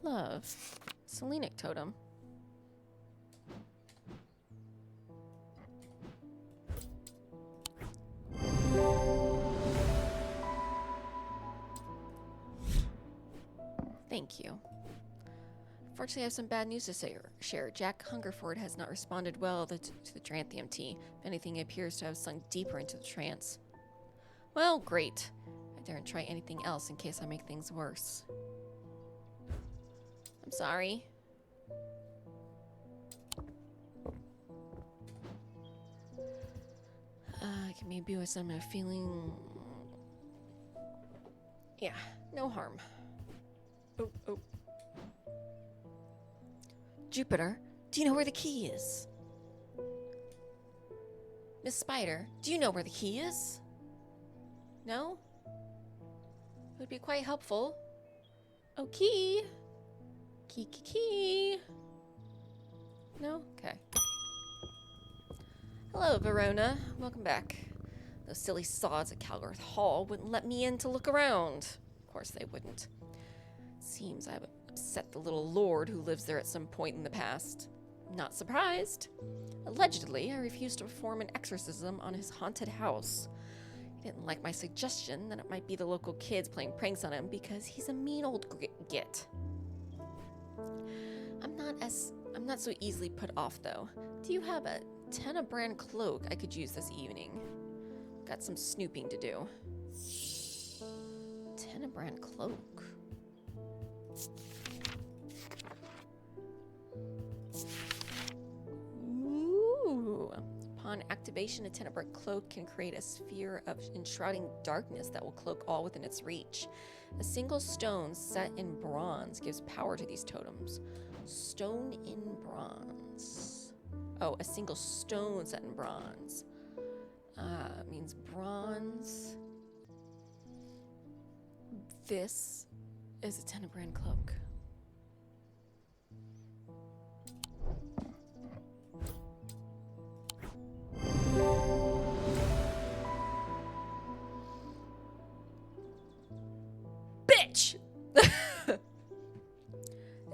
Love. Selenic totem. Thank you. Unfortunately, I have some bad news to share. Jack Hungerford has not responded well to the Dranthium tea. If anything, he appears to have sunk deeper into the trance. Well, great. I daren't try anything else in case I make things worse. I'm sorry. Can maybe with some feeling... Yeah, no harm. Oh. Jupiter, do you know where the key is? Miss Spider, do you know where the key is? No? It would be quite helpful. Oh, key. Key. No? Okay. Hello, Verona. Welcome back. Those silly sods at Calgarth Hall wouldn't let me in to look around. Of course they wouldn't. Seems I've upset the little lord who lives there at some point in the past. Not surprised. Allegedly, I refused to perform an exorcism on his haunted house. He didn't like my suggestion that it might be the local kids playing pranks on him because he's a mean old git. I'm not so easily put off, though. Do you have a Tenebran cloak I could use this evening? Got some snooping to do. Tenebran cloak. Ooh. Upon activation, a Tenebran cloak can create a sphere of enshrouding darkness that will cloak all within its reach. A single stone set in bronze gives power to these totems. Stone in bronze. Oh, a single stone set in bronze. Means bronze. This is a Tenebran cloak. Bitch!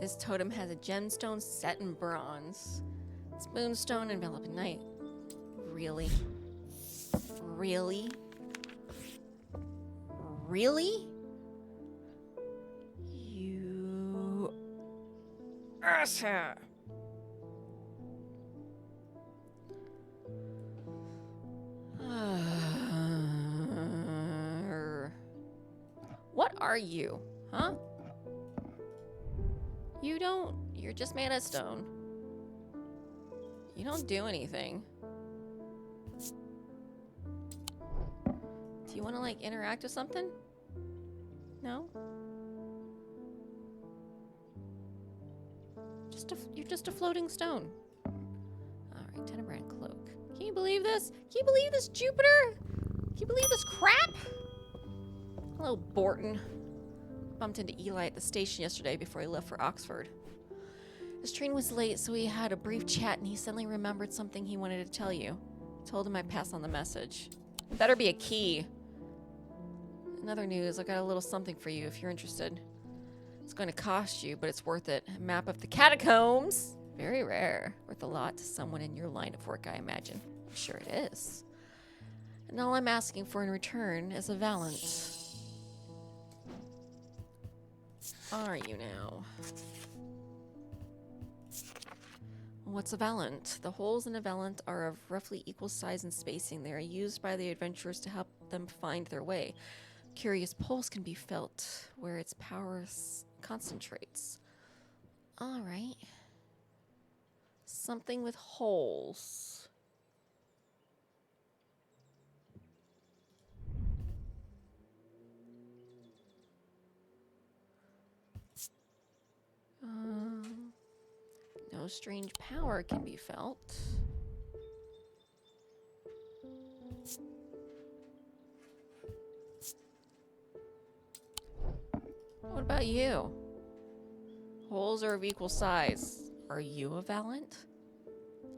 This totem has a gemstone set in bronze. It's Moonstone enveloped in night. Really? Really? Really? You... Asshole! What are you? Huh? You're just made of stone. You don't do anything. Do you want to, like, interact with something? No? You're just a floating stone. Alright, Tenebran cloak. Can you believe this? Can you believe this, Jupiter? Can you believe this crap? Hello, Borton. Bumped into Eli at the station yesterday before he left for Oxford. His train was late, so we had a brief chat, and he suddenly remembered something he wanted to tell you. I told him I'd pass on the message. Better be a key. In other news, I got a little something for you if you're interested. It's going to cost you, but it's worth it. A map of the catacombs. Very rare. Worth a lot to someone in your line of work, I imagine. I'm sure it is. And all I'm asking for in return is a Valent. are you now? What's a Valent? The holes in a Valent are of roughly equal size and spacing. They are used by the adventurers to help them find their way. Curious pulse can be felt where its power concentrates. All right. Something with holes. No strange power can be felt. What about you? Holes are of equal size. Are you a Valent?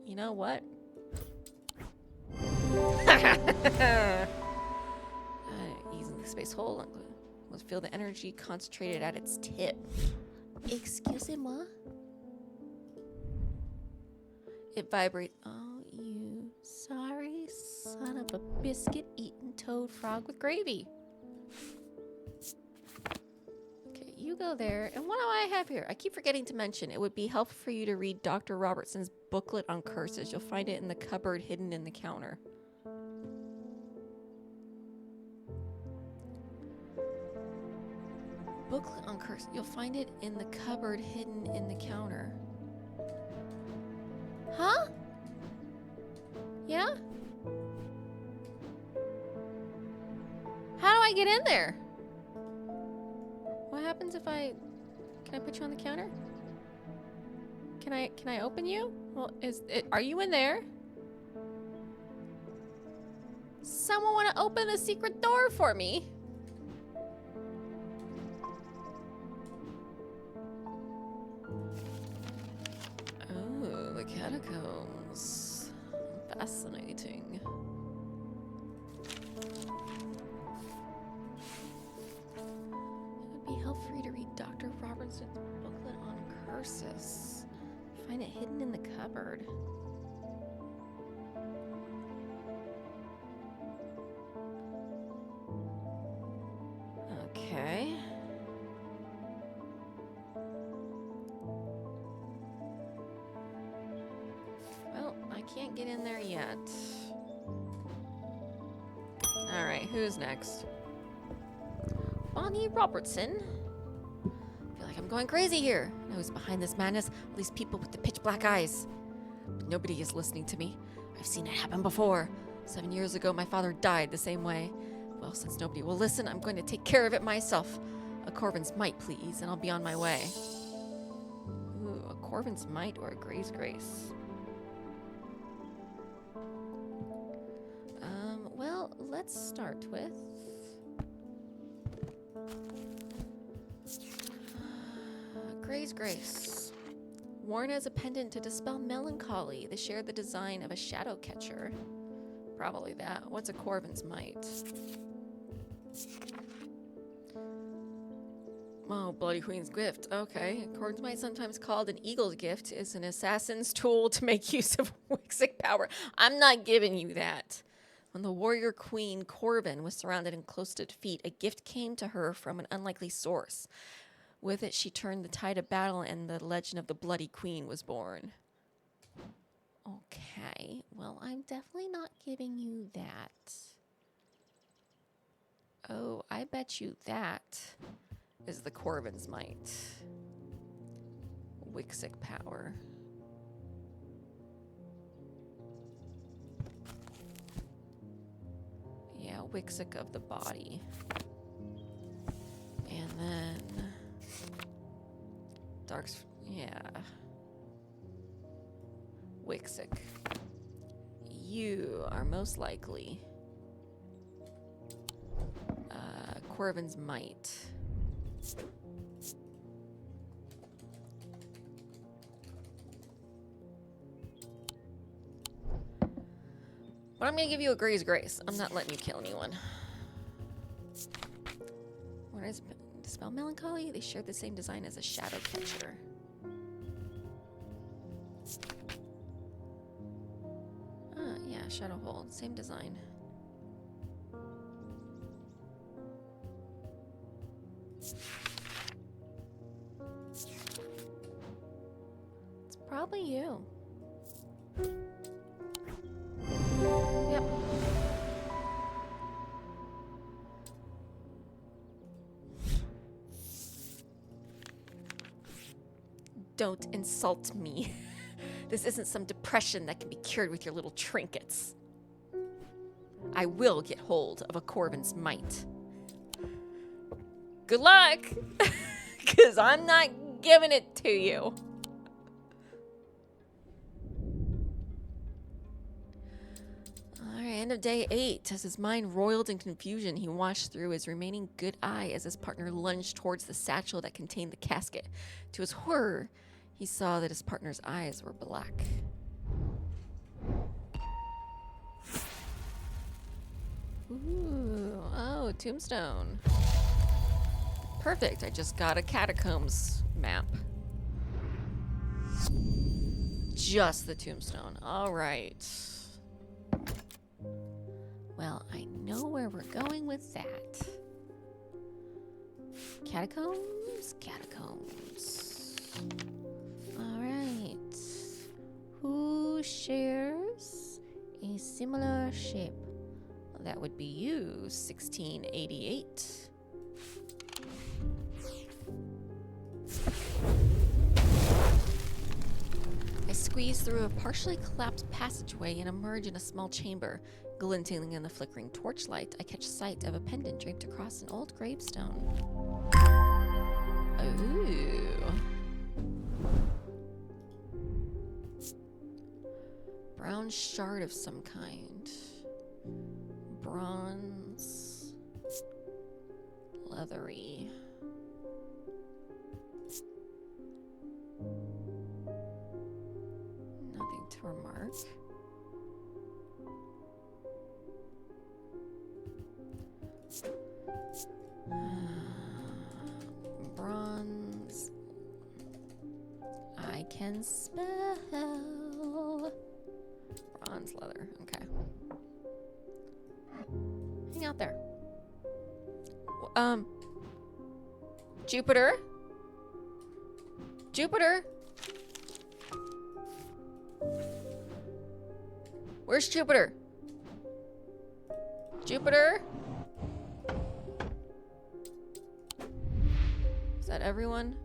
You know what? Easing the space hole. Let's feel the energy concentrated at its tip. Excusez-moi? It vibrates. Oh, you sorry son of a biscuit-eating toad frog with gravy. Okay, you go there. And what do I have here? I keep forgetting to mention, it would be helpful for you to read Dr. Robertson's booklet on curses. You'll find it in the cupboard hidden in the counter. Booklet on curses. You'll find it in the cupboard hidden in the counter. Huh? Yeah? How do I get in there? What happens if I... Can I put you on the counter? Can I open you? Well, are you in there? Someone want to open a secret door for me? Oh, the catacombs. Fascinating. It would be helpful for you to read Dr. Robertson's booklet on curses. Find it hidden in the cupboard. Okay. Well, I can't get in there yet. Alright, who's next? Bonnie Robertson. I feel like I'm going crazy here. I know who's behind this madness. All these people with the pitch black eyes. But nobody is listening to me. I've seen it happen before. 7 years ago, my father died the same way. Well, since nobody will listen, I'm going to take care of it myself. A Corvin's Might, please, and I'll be on my way. Ooh, a Corvin's Might or a Gray's Grace. Well, let's start with... Gray's Grace. Worn as a pendant to dispel melancholy, they share the design of a shadow catcher. Probably that. What's a Corvin's Might? Oh, Bloody Queen's Gift. Okay. Corvin's Might, sometimes called an Eagle's Gift, is an assassin's tool to make use of Wixic power. I'm not giving you that. When the warrior queen Corvin was surrounded and close to defeat, a gift came to her from an unlikely source. With it, she turned the tide of battle, and the legend of the Bloody Queen was born. Okay, well, I'm definitely not giving you that. Oh, I bet you that is the Corvin's Might. Wixic power. Yeah, Wixic of the body. And then... Dark's... Yeah. Wixic. You are most likely... Corvin's Might. But I'm going to give you a Gray's Grace. I'm not letting you kill anyone. What is Dispel Melancholy? They share the same design as a shadow catcher. Yeah, Shadow Hold. Same design. Probably you. Yep. Don't insult me. This isn't some depression that can be cured with your little trinkets. I will get hold of a Corvin's might. Good luck! Because I'm not giving it to you. Alright, end of day 8. As his mind roiled in confusion, he watched through his remaining good eye as his partner lunged towards the satchel that contained the casket. To his horror, he saw that his partner's eyes were black. Ooh, oh, tombstone. Perfect, I just got a catacombs map. Just the tombstone, alright. Well, I know where we're going with that. Catacombs, catacombs. Alright. Who shares a similar shape? Well, that would be you, 1688. I squeeze through a partially collapsed passageway and emerge in a small chamber. Glinting in the flickering torchlight, I catch sight of a pendant draped across an old gravestone. Ooh. Brown shard of some kind. Bronze. Leathery. Nothing to remark. Bronze. I can spell. Bronze leather. Okay. Hang out there. Jupiter? Jupiter? Where's Jupiter? Jupiter? Is that everyone?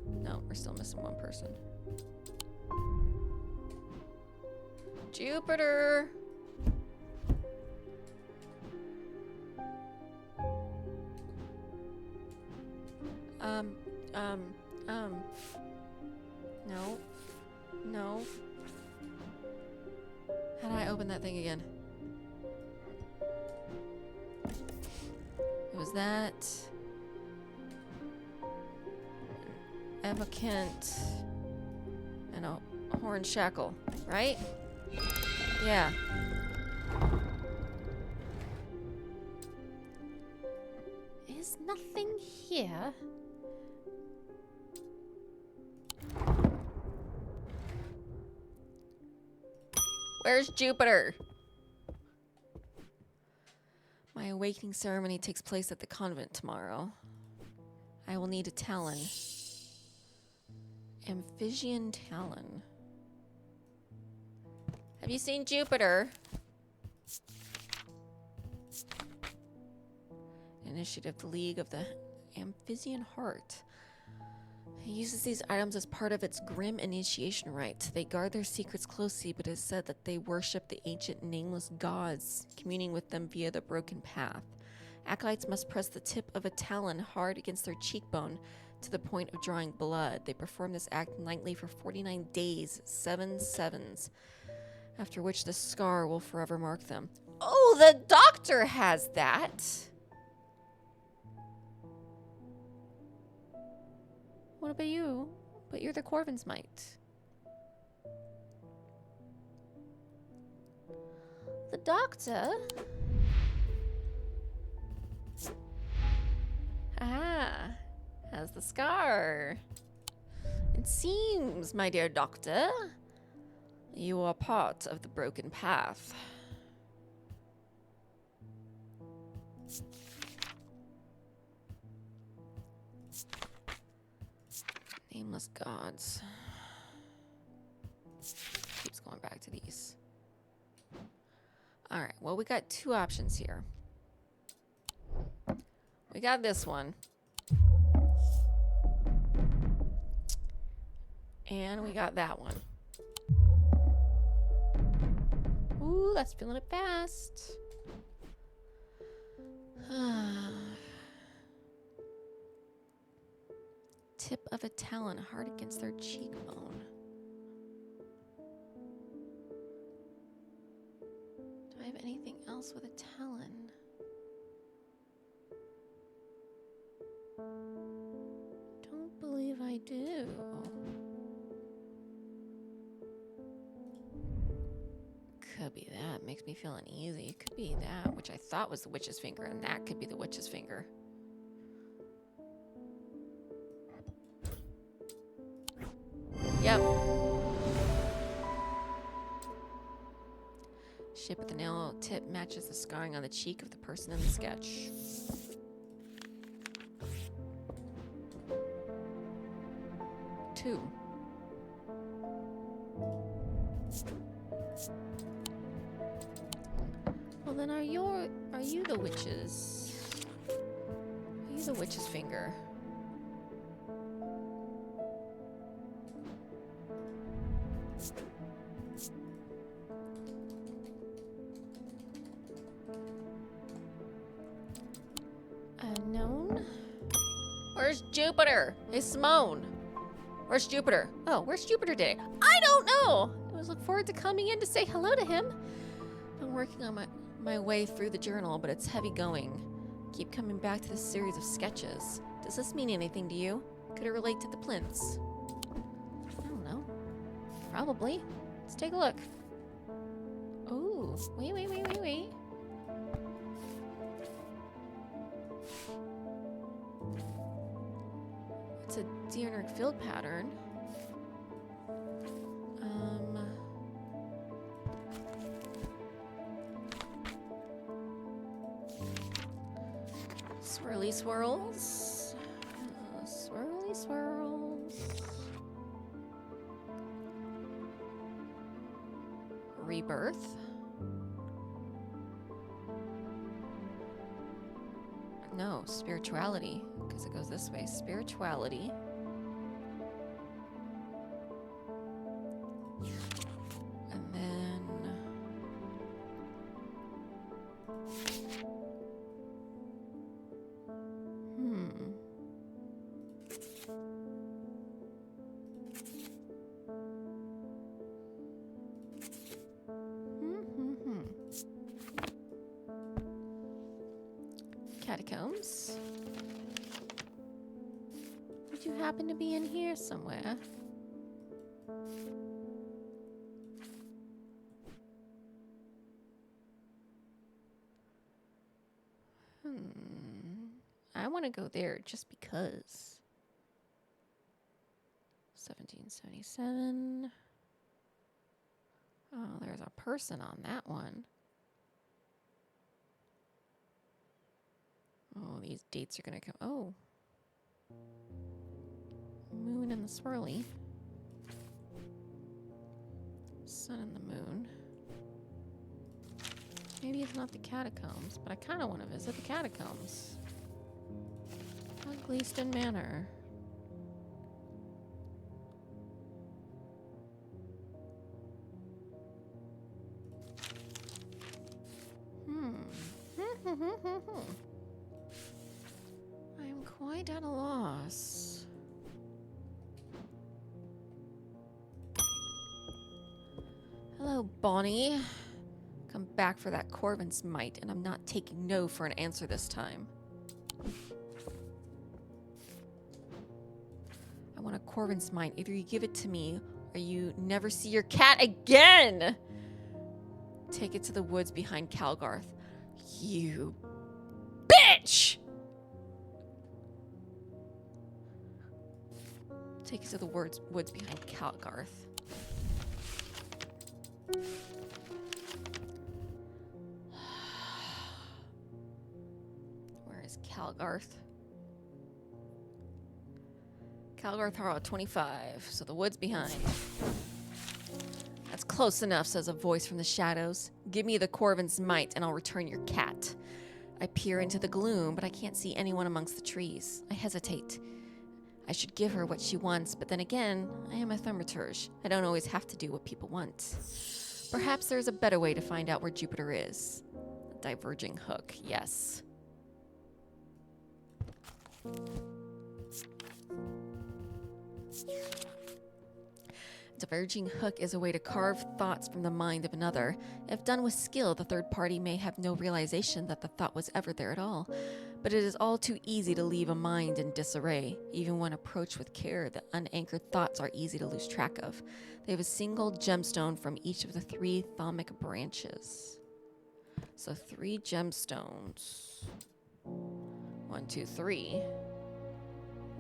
No, we're still missing one person. Jupiter! No. No. How do I open that thing again? It was that. Evocant. And a horn shackle, right? Yeah. Is nothing here? Where's Jupiter? My awakening ceremony takes place at the convent tomorrow. I will need a Talon. Amphisian Talon. Have you seen Jupiter? Initiative, the League of the Amphisian Heart. It uses these items as part of its grim initiation rite. They guard their secrets closely, but it is said that they worship the ancient nameless gods, communing with them via the broken path. Acolytes must press the tip of a talon hard against their cheekbone to the point of drawing blood. They perform this act nightly for 49 days, 7 sevens, after which the scar will forever mark them. Oh, the doctor has that! What about you? But you're the Corvin's Might. The doctor? Ah, has the scar. It seems, my dear doctor, you are part of the broken path. Nameless gods. for these. Alright, well, we got two options here. We got this one. And we got that one. Ooh, that's filling it fast. Tip of a talon, hard against their cheekbone. Do I have anything else with a talon? Don't believe I do. Could be that. Makes me feel uneasy. It could be that, which I thought was the witch's finger, and that could be the witch's finger. Yep. Shape of the nail tip matches the scarring on the cheek of the person in the sketch. Two. Well, then are you the witch's? Are you the witch's finger? Unknown? Where's Jupiter? Hey, Simone. Where's Jupiter? Oh, where's Jupiter today? I don't know! I was looking forward to coming in to say hello to him. I'm working on my way through the journal, but it's heavy going. Keep coming back to this series of sketches. Does this mean anything to you? Could it relate to the plinths? I don't know. Probably. Let's take a look. Oh, wait. It's a Diurneric field pattern. Swirly swirls. Swirly swirls. Rebirth. No, spirituality, because it goes this way. Spirituality. And then... Catacombs. Would you happen to be in here somewhere? I want to go there just because. 1777. Oh, there's a person on that one. Oh, these dates are gonna come. Oh. Moon and the swirly. Sun and the moon. Maybe it's not the catacombs, but I kind of want to visit the catacombs. Gleaston Manor. I'm quite at a loss. Hello, Bonnie. Come back for that Corvin's mite, and I'm not taking no for an answer this time. I want a Corvin's mite. Either you give it to me, or you never see your cat again! Take it to the woods behind Calgarth. You bitch! Take it to the woods behind Calgarth. Where is Calgarth? Calgarth Hall 25, so the woods behind. That's close enough, says a voice from the shadows. Give me the Corvin's might, and I'll return your cat. I peer into the gloom, but I can't see anyone amongst the trees. I hesitate. I should give her what she wants, but then again, I am a thaumaturge. I don't always have to do what people want. Perhaps there's a better way to find out where Jupiter is. A diverging hook, yes. Diverging hook is a way to carve thoughts from the mind of another. If done with skill, the third party may have no realization that the thought was ever there at all. But it is all too easy to leave a mind in disarray. Even when approached with care, the unanchored thoughts are easy to lose track of. They have a single gemstone from each of the 3 thaumic branches. So 3 gemstones. 1, 2, 3.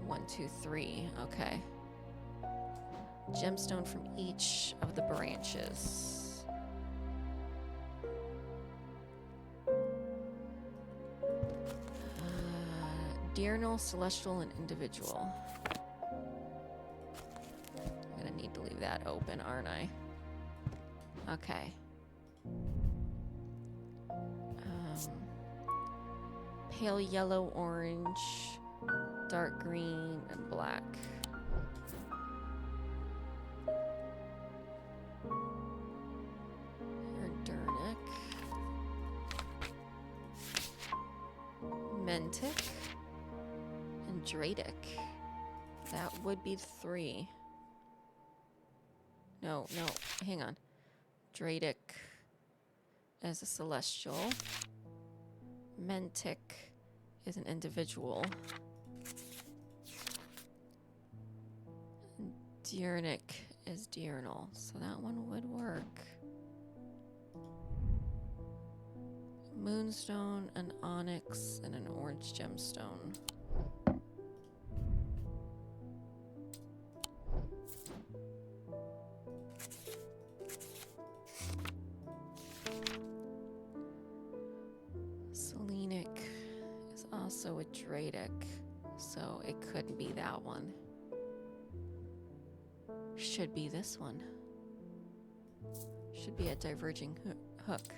1, 2, 3. Okay. Gemstone from each of the branches. Diurnal, celestial, and individual. I'm gonna need to leave that open, aren't I? Okay. Pale yellow, orange, dark green, and black. Mentic and Dradic. That would be 3. No, hang on. Dradic as a celestial. Mentic is an individual. Diurnic is diurnal, so that one would work. Moonstone, an onyx, and an orange gemstone. Selenic is also a Dradic, so it couldn't be that one. Should be this one. Should be a diverging hook.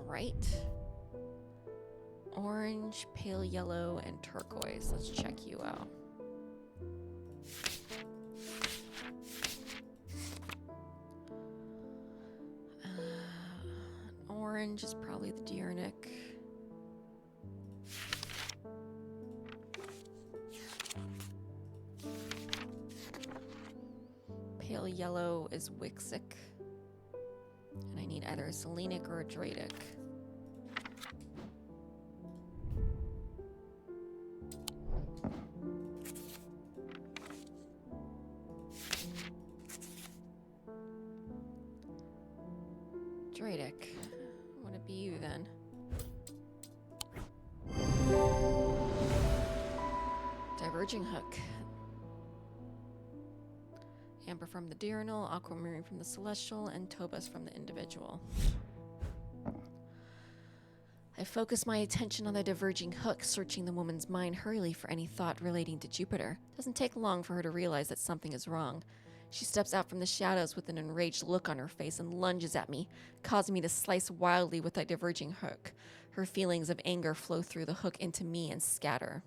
Right. Orange, pale yellow, and turquoise. Let's check you out. Orange is probably the Diurnic. Pale yellow is Wixic. And I need either a Selenic or a Dradic. Dradic. Would it be you then? Diverging hook. Amber from the diurnal, aquamarine from the celestial, and tobas from the individual. I focus my attention on the diverging hook, searching the woman's mind hurriedly for any thought relating to Jupiter. It doesn't take long for her to realize that something is wrong. She steps out from the shadows with an enraged look on her face and lunges at me, causing me to slice wildly with that diverging hook. Her feelings of anger flow through the hook into me and scatter.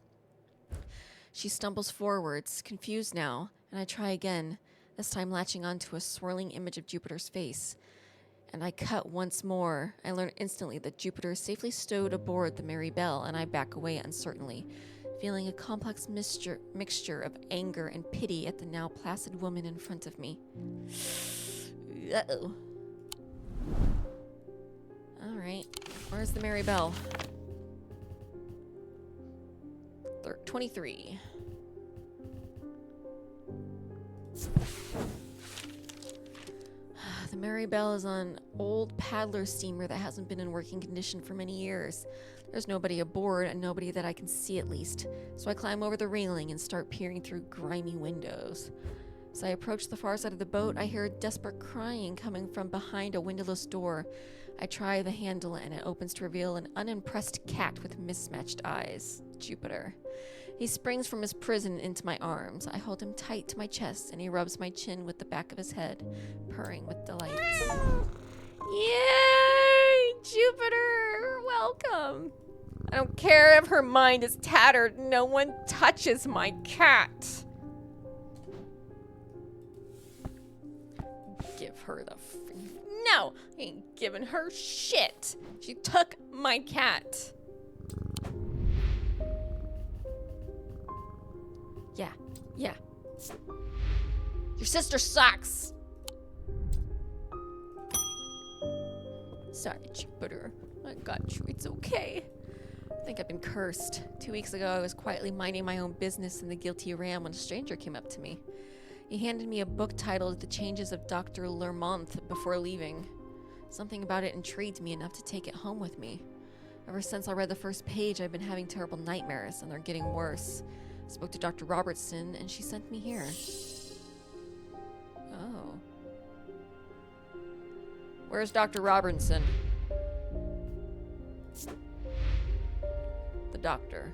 She stumbles forwards, confused now, and I try again, this time latching onto a swirling image of Jupiter's face. And I cut once more. I learn instantly that Jupiter is safely stowed aboard the Merry Belle, and I back away uncertainly, feeling a complex mixture of anger and pity at the now placid woman in front of me. Uh-oh. All right, where's the Merry Belle? 23. The Merry Belle is on old paddler steamer that hasn't been in working condition for many years. There's nobody aboard, and nobody that I can see at least, so I climb over the railing and start peering through grimy windows. As I approach the far side of the boat, I hear desperate crying coming from behind a windowless door. I try the handle, and it opens to reveal an unimpressed cat with mismatched eyes, Jupiter. He springs from his prison into my arms. I hold him tight to my chest, and he rubs my chin with the back of his head, purring with delight. Yay! Jupiter! Welcome! I don't care if her mind is tattered. No one touches my cat. Give her the... No! I ain't giving her shit. She took my cat. Yeah. Your sister sucks. Sorry, Jupiter. I got you. It's okay. I think I've been cursed. 2 weeks ago, I was quietly minding my own business in the Guilty Ram when a stranger came up to me. He handed me a book titled The Changes of Dr. Lermont before leaving. Something about it intrigued me enough to take it home with me. Ever since I read the first page, I've been having terrible nightmares, and they're getting worse. I spoke to Dr. Robertson, and she sent me here. Oh. Where's Dr. Robertson? The doctor.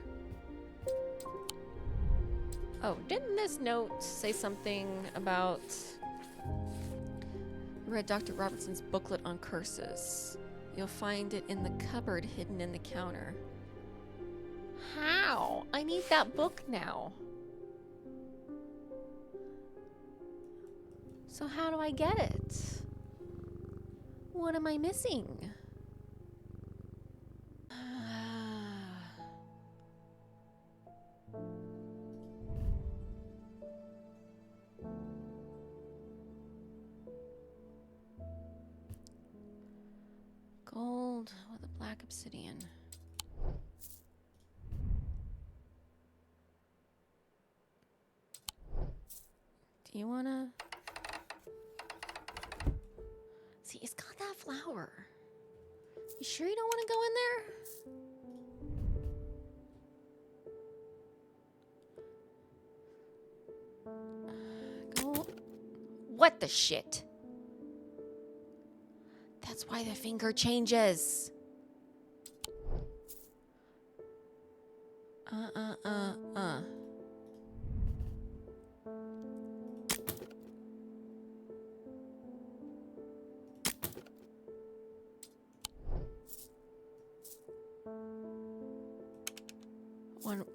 Oh, didn't this note say something about... I read Dr. Robertson's booklet on curses. You'll find it in the cupboard hidden in the counter. How? I need that book now. So how do I get it? What am I missing? Gold with a black obsidian. Do you wanna... See, it's got that flower. You sure you don't want to go in there? Go. What the shit? That's why the finger changes.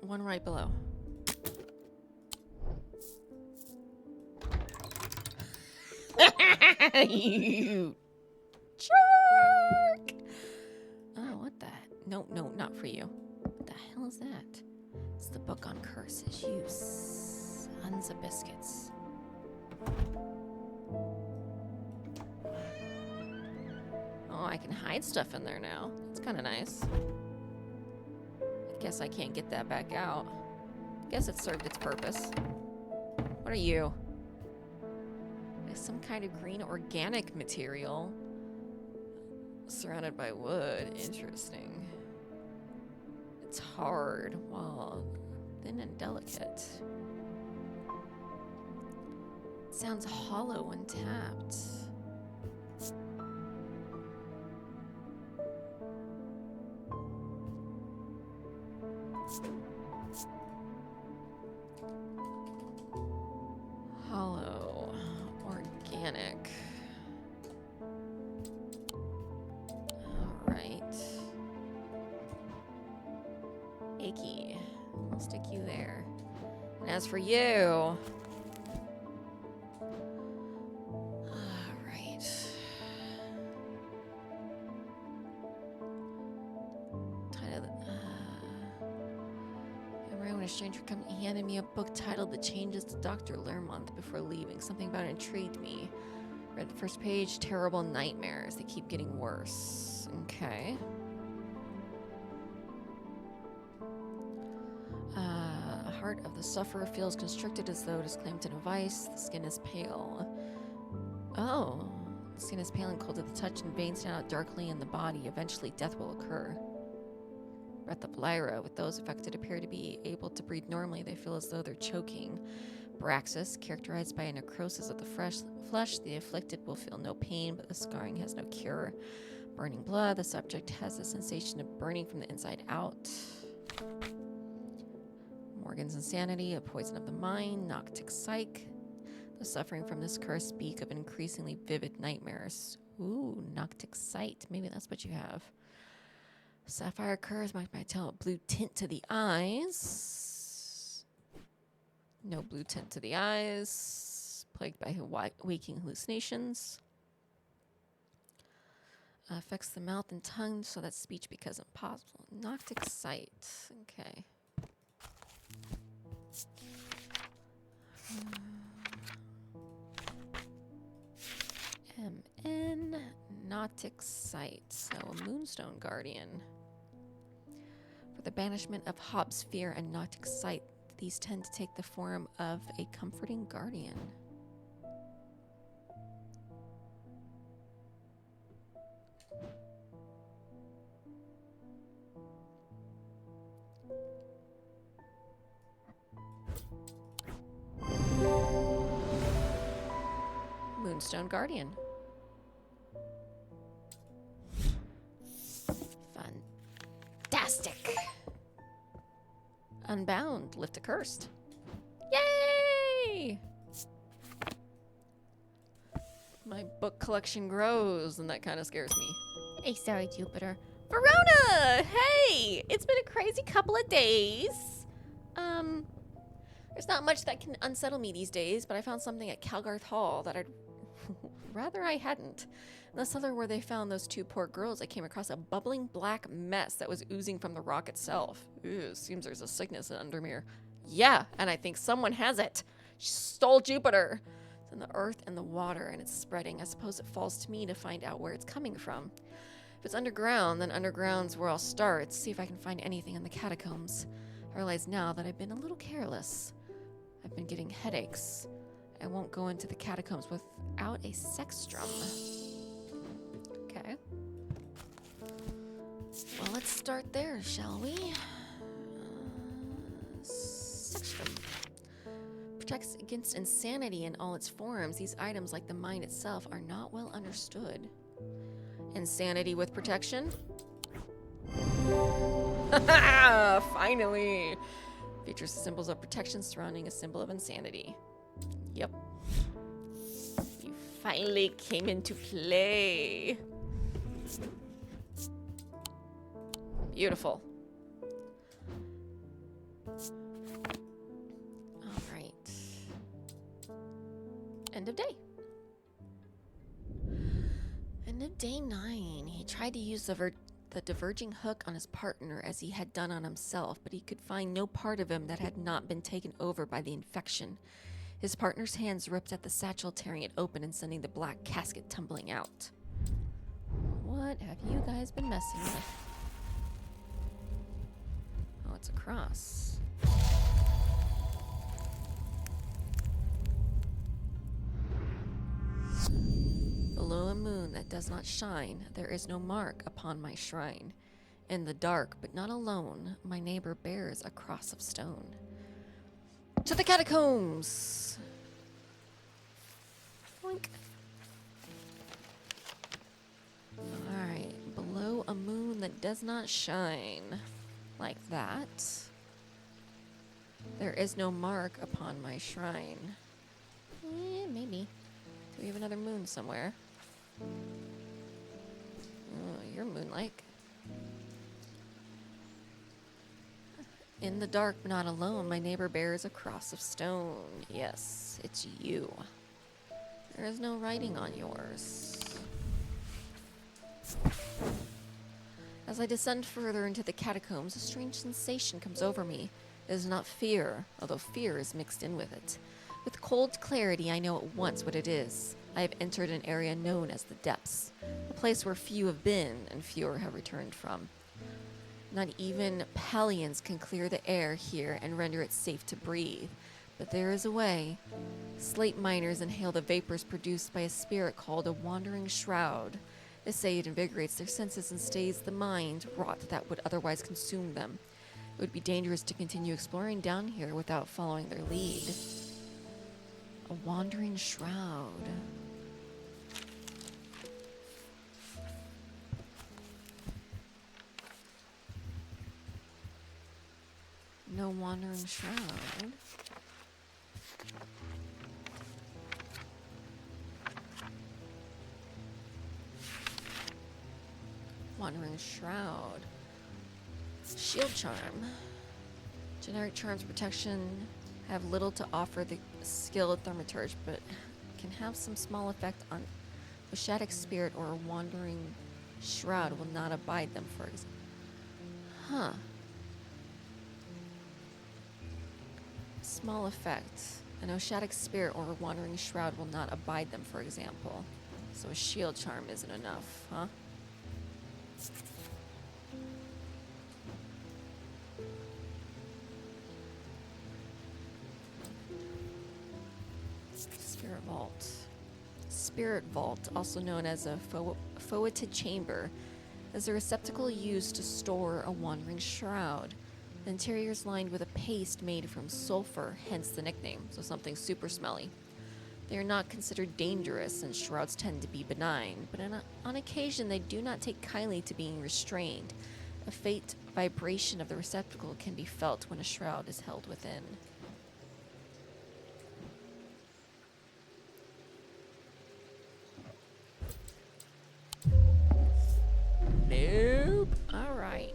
One right below. You jerk! Oh, what the? No, not for you. What the hell is that? It's the book on curses. You sons of biscuits. Oh, I can hide stuff in there now. That's kind of nice. Guess I can't get that back out. Guess it served its purpose. What are you? It's some kind of green organic material. Surrounded by wood. Interesting. It's hard. Well, thin and delicate. It sounds hollow when tapped. Hollow, organic. All right. Icky. I'll stick you there. And as for you, stranger come and handed me a book titled The Changes to Dr. Lermont before leaving. Something about it intrigued me. Read the first page, terrible nightmares. They keep getting worse. Okay. Heart of the sufferer feels constricted as though it is clamped in a vice. The skin is pale. Oh. The skin is pale and cold to the touch, and veins stand out darkly in the body. Eventually, death will occur. Breath of Lyra. With those affected appear to be able to breathe normally, they feel as though they're choking. Braxis, characterized by a necrosis of the flesh, the afflicted will feel no pain, but the scarring has no cure. Burning blood, the subject has a sensation of burning from the inside out. organs insanity, a poison of the mind, noctic psych. Those suffering from this curse speak of increasingly vivid nightmares. Ooh, noctic sight. Maybe that's what you have. Sapphire curse marked by a blue tint to the eyes. No blue tint to the eyes. Plagued by waking hallucinations. Affects the mouth and tongue so that speech becomes impossible. Noctic sight. Okay. MN Noctic sight. So a Moonstone Guardian. For the banishment of Hobbs fear and Noctic sight, these tend to take the form of a comforting guardian. Moonstone Guardian. Fantastic. Unbound. Lift accursed. Yay! My book collection grows, and that kind of scares me. Hey, sorry, Jupiter. Verona! Hey! It's been a crazy couple of days. There's not much that can unsettle me these days, but I found something at Calgarth Hall that I'd rather I hadn't. In the cellar where they found those two poor girls, I came across a bubbling black mess that was oozing from the rock itself. Ooh, seems there's a sickness in Undermere. Yeah, and I think someone has it. She stole Jupiter. It's in the earth and the water, and it's spreading. I suppose it falls to me to find out where it's coming from. If it's underground, then underground's where I'll start. See if I can find anything in the catacombs. I realize now that I've been a little careless. I've been getting headaches. I won't go into the catacombs without a sextrum. Okay. Well, let's start there, shall we? Sextrum. Protects against insanity in all its forms. These items, like the mind itself, are not well understood. Insanity with protection? Finally! Features symbols of protection surrounding a symbol of insanity. Yep. You finally came into play. Beautiful. All right. End of day. End of day 9. He tried to use the diverging hook on his partner as he had done on himself, but he could find no part of him that had not been taken over by the infection. His partner's hands ripped at the satchel, tearing it open and sending the black casket tumbling out. What have you guys been messing with? Oh, it's a cross. Below a moon that does not shine, there is no mark upon my shrine. In the dark, but not alone, my neighbor bears a cross of stone. To the catacombs! Boink. Alright, below a moon that does not shine. Like that. There is no mark upon my shrine. Maybe. Do we have another moon somewhere? Oh, you're moon-like. In the dark, but not alone, my neighbor bears a cross of stone. Yes, it's you. There is no writing on yours. As I descend further into the catacombs, a strange sensation comes over me. It is not fear, although fear is mixed in with it. With cold clarity, I know at once what it is. I have entered an area known as the Depths, a place where few have been and fewer have returned from. Not even Palians can clear the air here and render it safe to breathe. But there is a way. Slate miners inhale the vapors produced by a spirit called a wandering shroud. They say it invigorates their senses and stays the mind wrought that would otherwise consume them. It would be dangerous to continue exploring down here without following their lead. A wandering shroud. No wandering shroud. Wandering shroud. Shield charm. Generic charms protection have little to offer the skilled thaumaturge, but can have some small effect on a Shatic spirit or a wandering shroud will not abide them, for example. Huh. Small effect. An Oshadic spirit or a wandering shroud will not abide them, for example. So a shield charm isn't enough, huh? Spirit Vault. Spirit Vault, also known as a foetid chamber, is a receptacle used to store a wandering shroud. The interior is lined with a paste made from sulfur, hence the nickname, so something super smelly. They are not considered dangerous, and shrouds tend to be benign, but on occasion they do not take kindly to being restrained. A faint vibration of the receptacle can be felt when a shroud is held within. Nope. All right.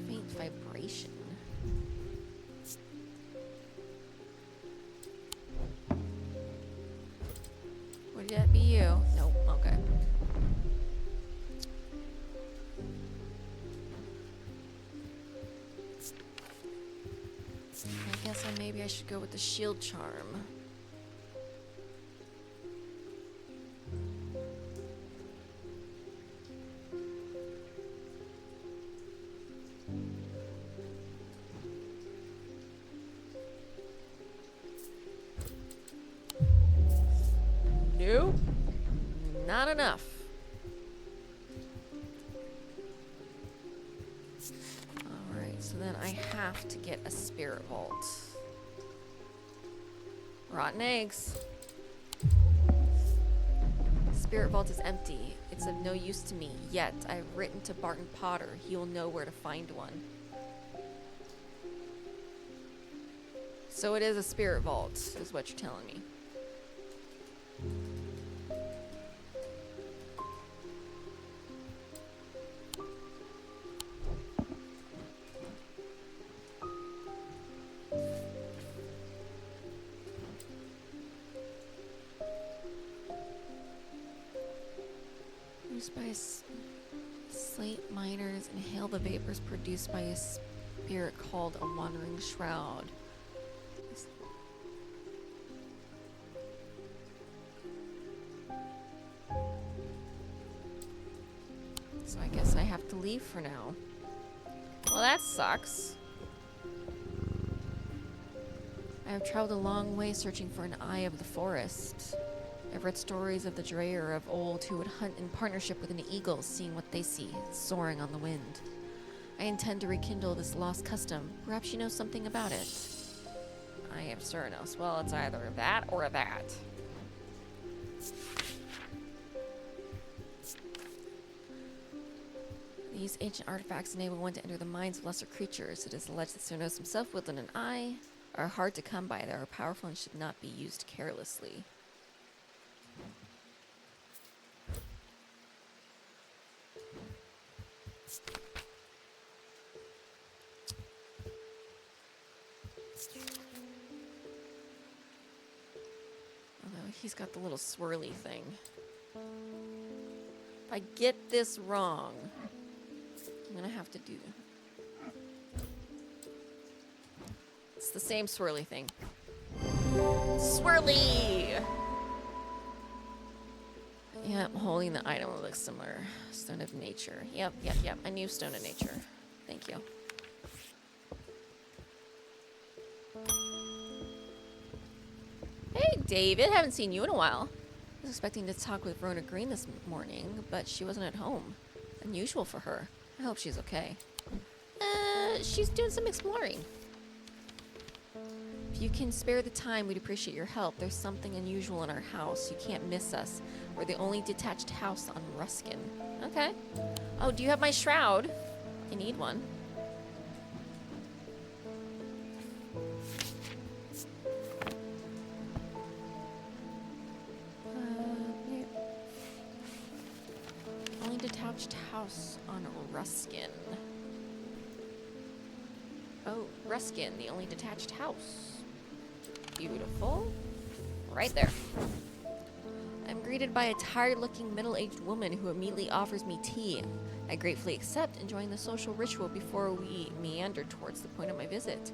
Faint vibration. Would that be you? Nope. Okay. I guess maybe I should go with the shield charm. Nope. Not enough. Alright, so then I have to get a spirit vault. Rotten eggs. Spirit vault is empty. It's of no use to me, yet I've written to Barton Potter. He will know where to find one. So it is a spirit vault, is what you're telling me. Used by slate miners, inhale the vapors produced by a spirit called a wandering shroud. So I guess I have to leave for now. Well, that sucks. I have traveled a long way searching for an eye of the forest. I've read stories of the Dreyer of old who would hunt in partnership with an eagle, seeing what they see, soaring on the wind. I intend to rekindle this lost custom. Perhaps you know something about it. I am Cernunnos. Well, it's either that or that. These ancient artifacts enable one to enter the minds of lesser creatures. It is alleged that Cernunnos himself wielded an eye, are hard to come by. They are powerful and should not be used carelessly. Although he's got the little swirly thing. If I get this wrong, I'm gonna have to do. It's the same swirly thing. Swirly! Yeah, I'm holding the item that looks similar. Stone of Nature. Yep. A new Stone of Nature. Thank you. Hey, David. Haven't seen you in a while. I was expecting to talk with Rona Green this morning, but she wasn't at home. Unusual for her. I hope she's okay. She's doing some exploring. If you can spare the time, we'd appreciate your help. There's something unusual in our house. You can't miss us. We're the only detached house on Ruskin. Okay. Oh, do you have my shroud? I need one. Here. Only detached house on Ruskin. Oh, Ruskin, the only detached house. Beautiful. Right there. I'm greeted by a tired-looking middle-aged woman who immediately offers me tea. I gratefully accept, enjoying the social ritual before we meander towards the point of my visit.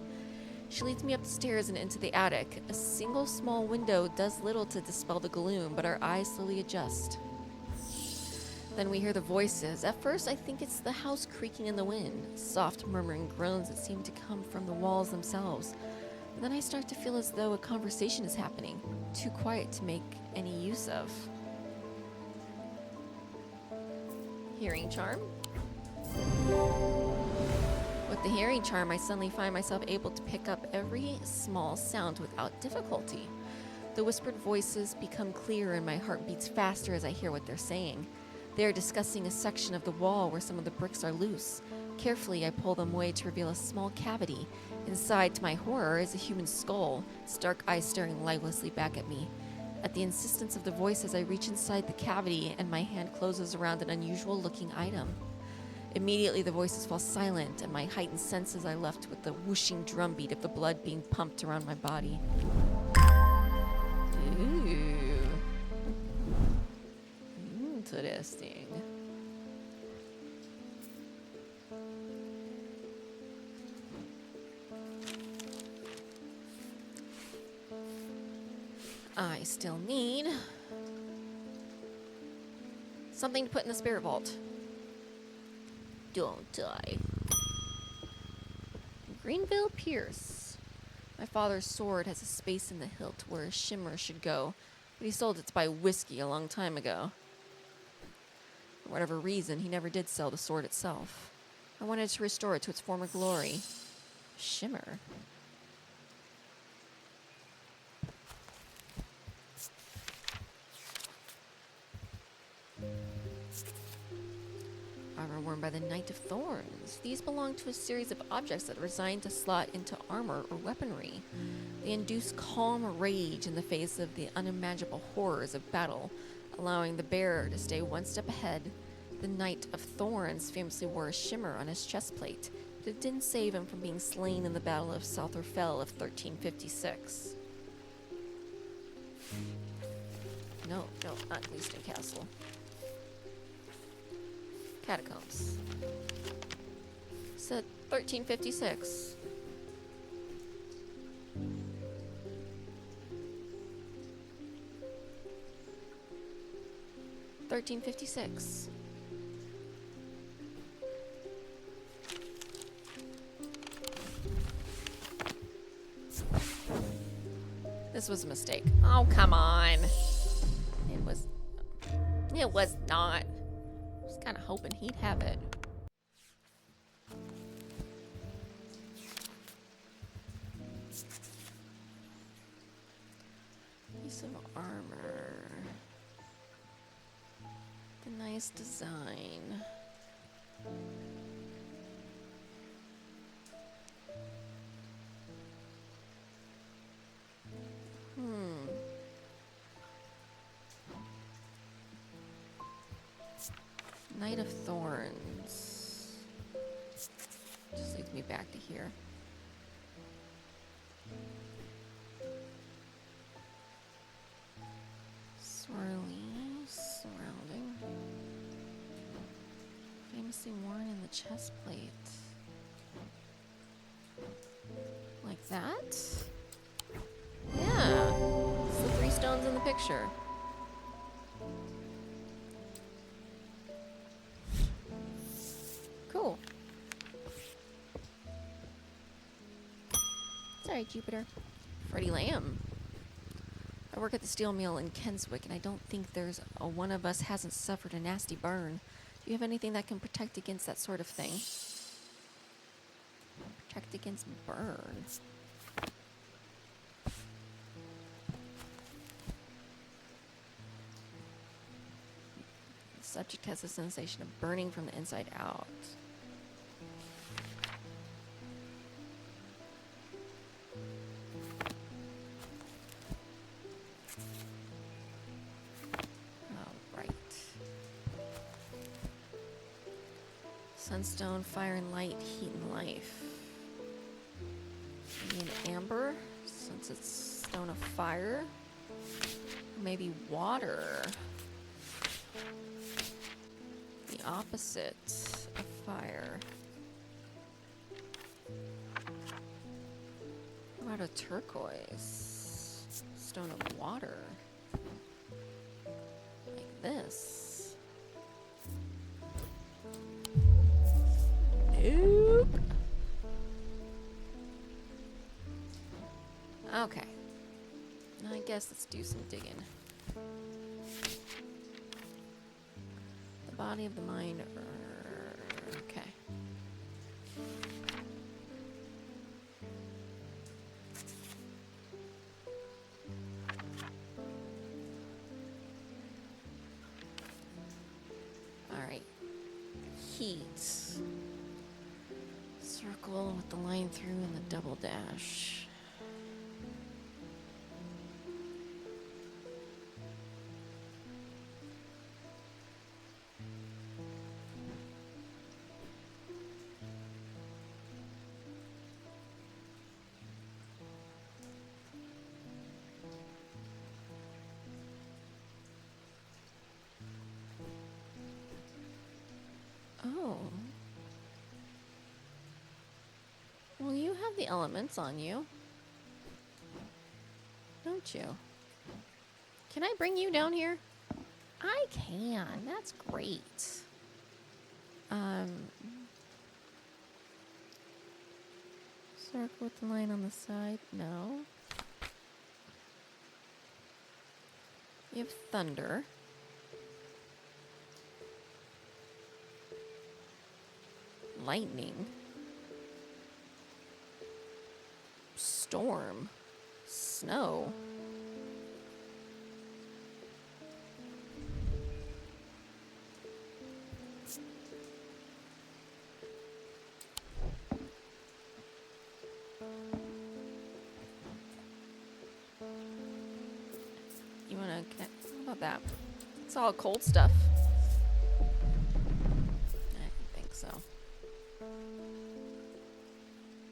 She leads me up the stairs and into the attic. A single small window does little to dispel the gloom, but our eyes slowly adjust. Then we hear the voices. At first, I think it's the house creaking in the wind, soft murmuring groans that seem to come from the walls themselves. And then I start to feel as though a conversation is happening, too quiet to make any use of. Hearing charm? With the hearing charm, I suddenly find myself able to pick up every small sound without difficulty. The whispered voices become clearer and my heart beats faster as I hear what they're saying. They are discussing a section of the wall where some of the bricks are loose. Carefully, I pull them away to reveal a small cavity. Inside, to my horror, is a human skull, its dark eyes staring lifelessly back at me. At the insistence of the voices, I reach inside the cavity and my hand closes around an unusual-looking item. Immediately, the voices fall silent, and my heightened senses are left with the whooshing drumbeat of the blood being pumped around my body. Ooh. Interesting. I still need something to put in the spirit vault. Don't die. Greenville Pierce. My father's sword has a space in the hilt where a shimmer should go, but he sold it to buy whiskey a long time ago. For whatever reason, he never did sell the sword itself. I wanted to restore it to its former glory. Shimmer. Armor worn by the Knight of Thorns. These belong to a series of objects that are designed to slot into armor or weaponry. They induce calm rage in the face of the unimaginable horrors of battle, allowing the bearer to stay one step ahead. The Knight of Thorns famously wore a shimmer on his chestplate, but it didn't save him from being slain in the Battle of Southerfell of 1356. No, not Leaston Castle. Catacombs. Said 1356. $13.56. This was a mistake. Oh, come on. It was not. I was kind of hoping he'd have it. Piece of armor. The nice design. Knight of Thorns. Just leads me back to here. Swirly, surrounding. Famously worn in the chest plate. Like that? Yeah. It's the 3 stones in the picture. Cool. Sorry, Jupiter. Freddie Lamb. I work at the steel mill in Kenswick, and I don't think there's one of us hasn't suffered a nasty burn. Do you have anything that can protect against that sort of thing? Protect against burn. Subject has a sensation of burning from the inside out. Sunstone, fire and light, heat and life. Maybe an amber, since it's stone of fire. Or maybe water. The opposite of fire. What about a turquoise? Stone of water. Like this. Nope. Okay. I guess let's do some digging. The body of the mind. Okay. All right. Heat. Circle with the line through and the double dash. Oh. Well, you have the elements on you. Don't you? Can I bring you down here? I can. That's great. Circle with the line on the side. No. You have thunder. Lightning. Storm. Snow. You wanna connect? How about that? It's all cold stuff. I don't think so.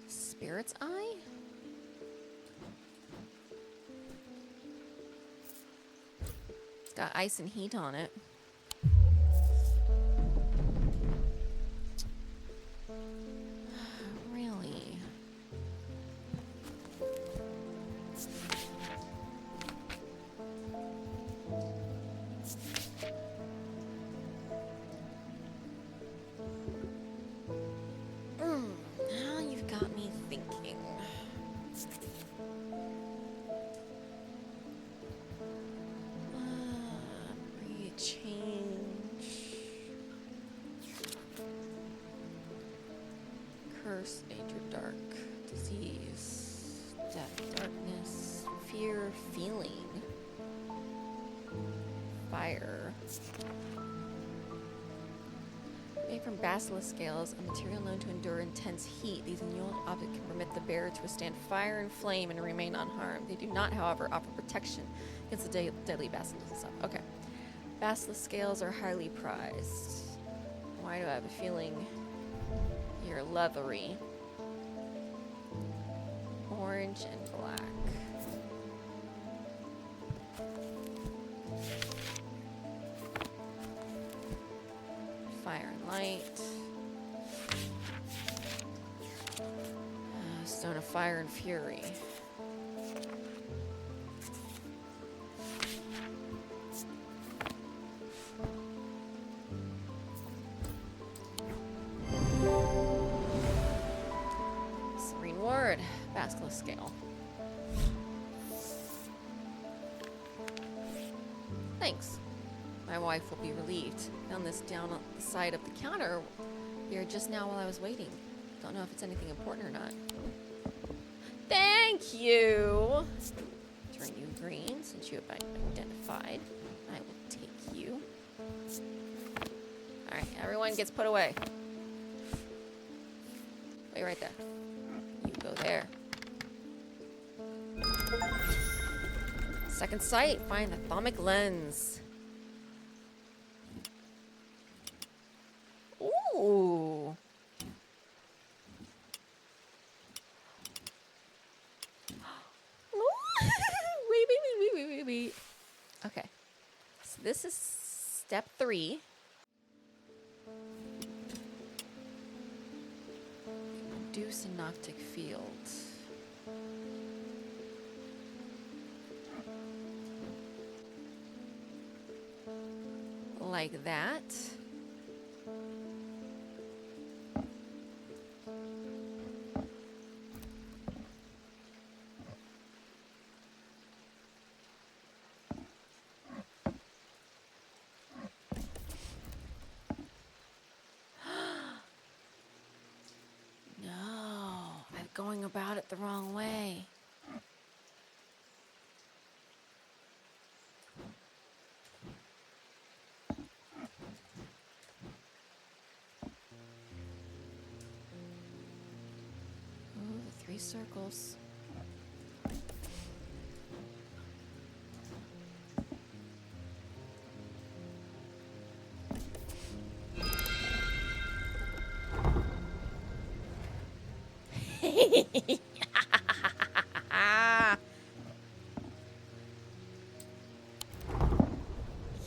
Spirit's Eye? It's got ice and heat on it. Really? Now you've got me thinking. Curse, danger, dark, disease, death, darkness, fear, feeling, fire. Made from basilisk scales, a material known to endure intense heat, these annual objects can permit the bearer to withstand fire and flame and remain unharmed. They do not, however, offer protection against the deadly basilisk and stuff. Okay. Basilisk scales are highly prized. Why do I have a feeling you're leathery? Orange and black. Fire and light. Stone of fire and fury. Basilisk scale. Thanks. My wife will be relieved. Found this down on the side of the counter here just now while I was waiting. Don't know if it's anything important or not. Thank you! Turn you green since you have been identified. I will take you. Everyone gets put away. Wait right there. You go there. Second sight. Find the thermic lens. Ooh. Wait. Okay. So this is step 3. Reduce synoptic field. Like that. Going about it the wrong way. Ooh, the 3 circles.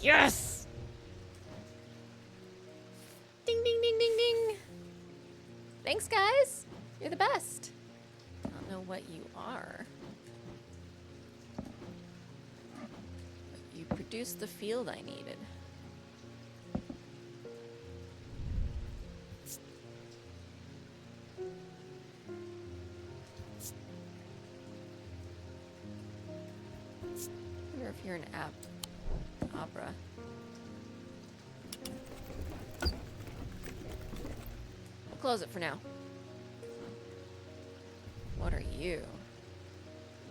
Yes! Ding, ding, ding, ding, ding. Thanks, guys. You're the best. I don't know what you are. But you produced the field I needed. I wonder if you're an opera. We'll close it for now. What are you?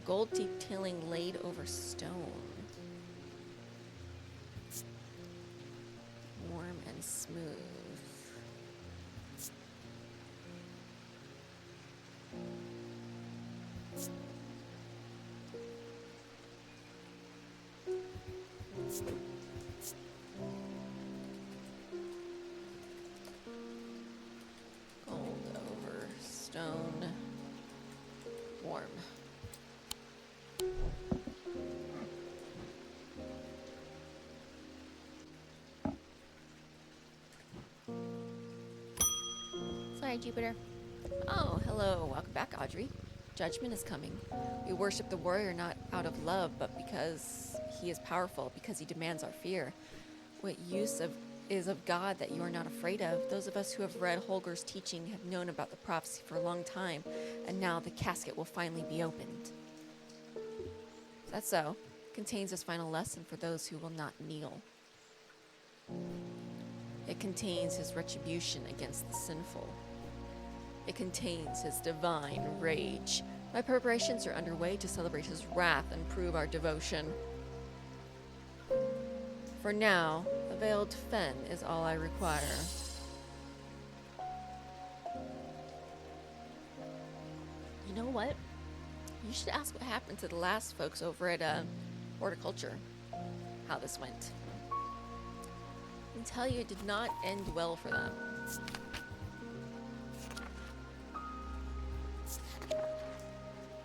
Gold detailing laid over stone. Warm and smooth. Gold over stone. Warm. Sorry, Jupiter. Oh, hello. Welcome back, Audrey. Judgment is coming. We worship the warrior not out of love, but because he is powerful, because he demands our fear. What use is of God that you are not afraid of? Those of us who have read Holger's teaching have known about the prophecy for a long time, and now the casket will finally be opened. That's so. It contains his final lesson for those who will not kneel. It contains his retribution against the sinful. It contains his divine rage. My preparations are underway to celebrate his wrath and prove our devotion. For now, a veiled Phenn is all I require. You know what? You should ask what happened to the last folks over at Horticulture. How this went. I can tell you it did not end well for them.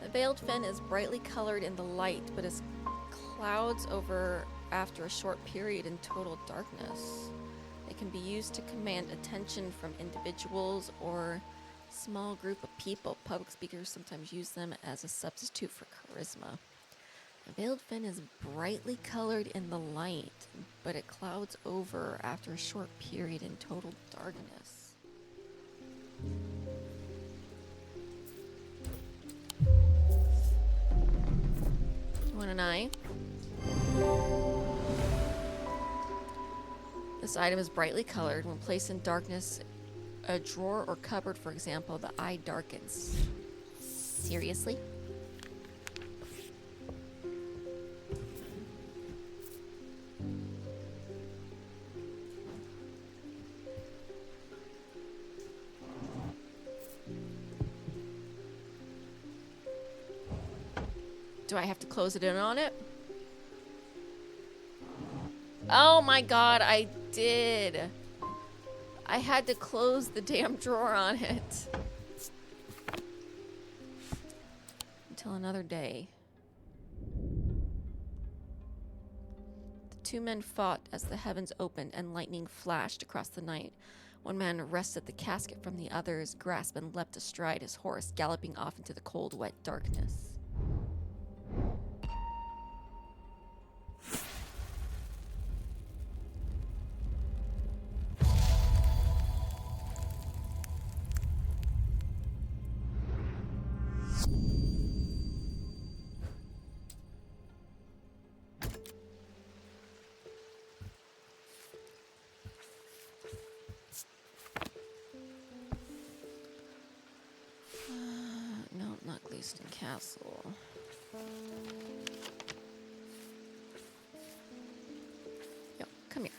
The veiled Phenn is brightly colored in the light, but is clouds over after a short period in total darkness. It can be used to command attention from individuals or small group of people. Public speakers sometimes use them as a substitute for charisma. The veiled Phenn is brightly colored in the light, but it clouds over after a short period in total darkness. You want an eye? This item is brightly colored. When placed in darkness, a drawer or cupboard, for example, the eye darkens. Seriously? Do I have to close it in on it? Oh my god, I did. I had to close the damn drawer on it. Until another day. The two men fought as the heavens opened and lightning flashed across the night. One man wrested the casket from the other's grasp and leapt astride his horse, galloping off into the cold, wet darkness. No, not Gleaston Castle. Yo, come here.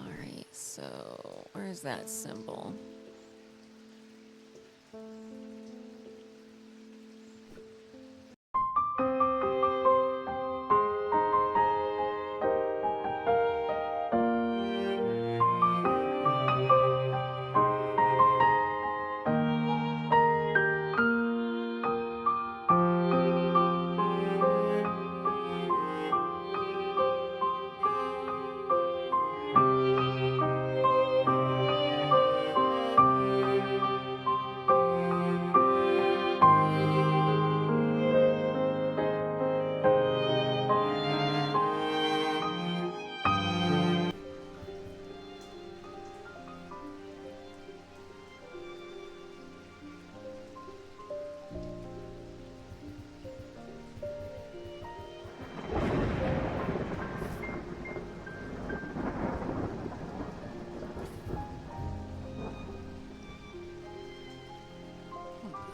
Alright, so where's that symbol?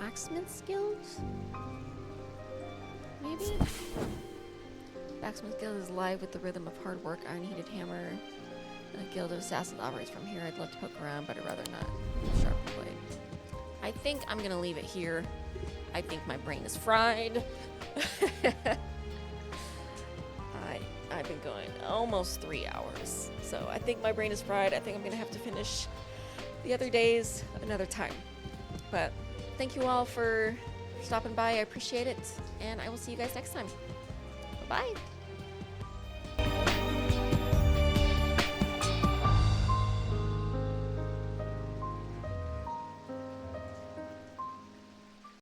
Blacksmith's Guild? Maybe? Blacksmith's Guild is live with the rhythm of hard work, iron-heated hammer. And a guild of assassins operates from here. I'd love to poke around, but I'd rather not. Sharp blade. I think I'm gonna leave it here. I think my brain is fried. I've been going almost 3 hours. So I think my brain is fried. I think I'm gonna have to finish the other days another time. But thank you all for stopping by. I appreciate it. And I will see you guys next time. Bye-bye.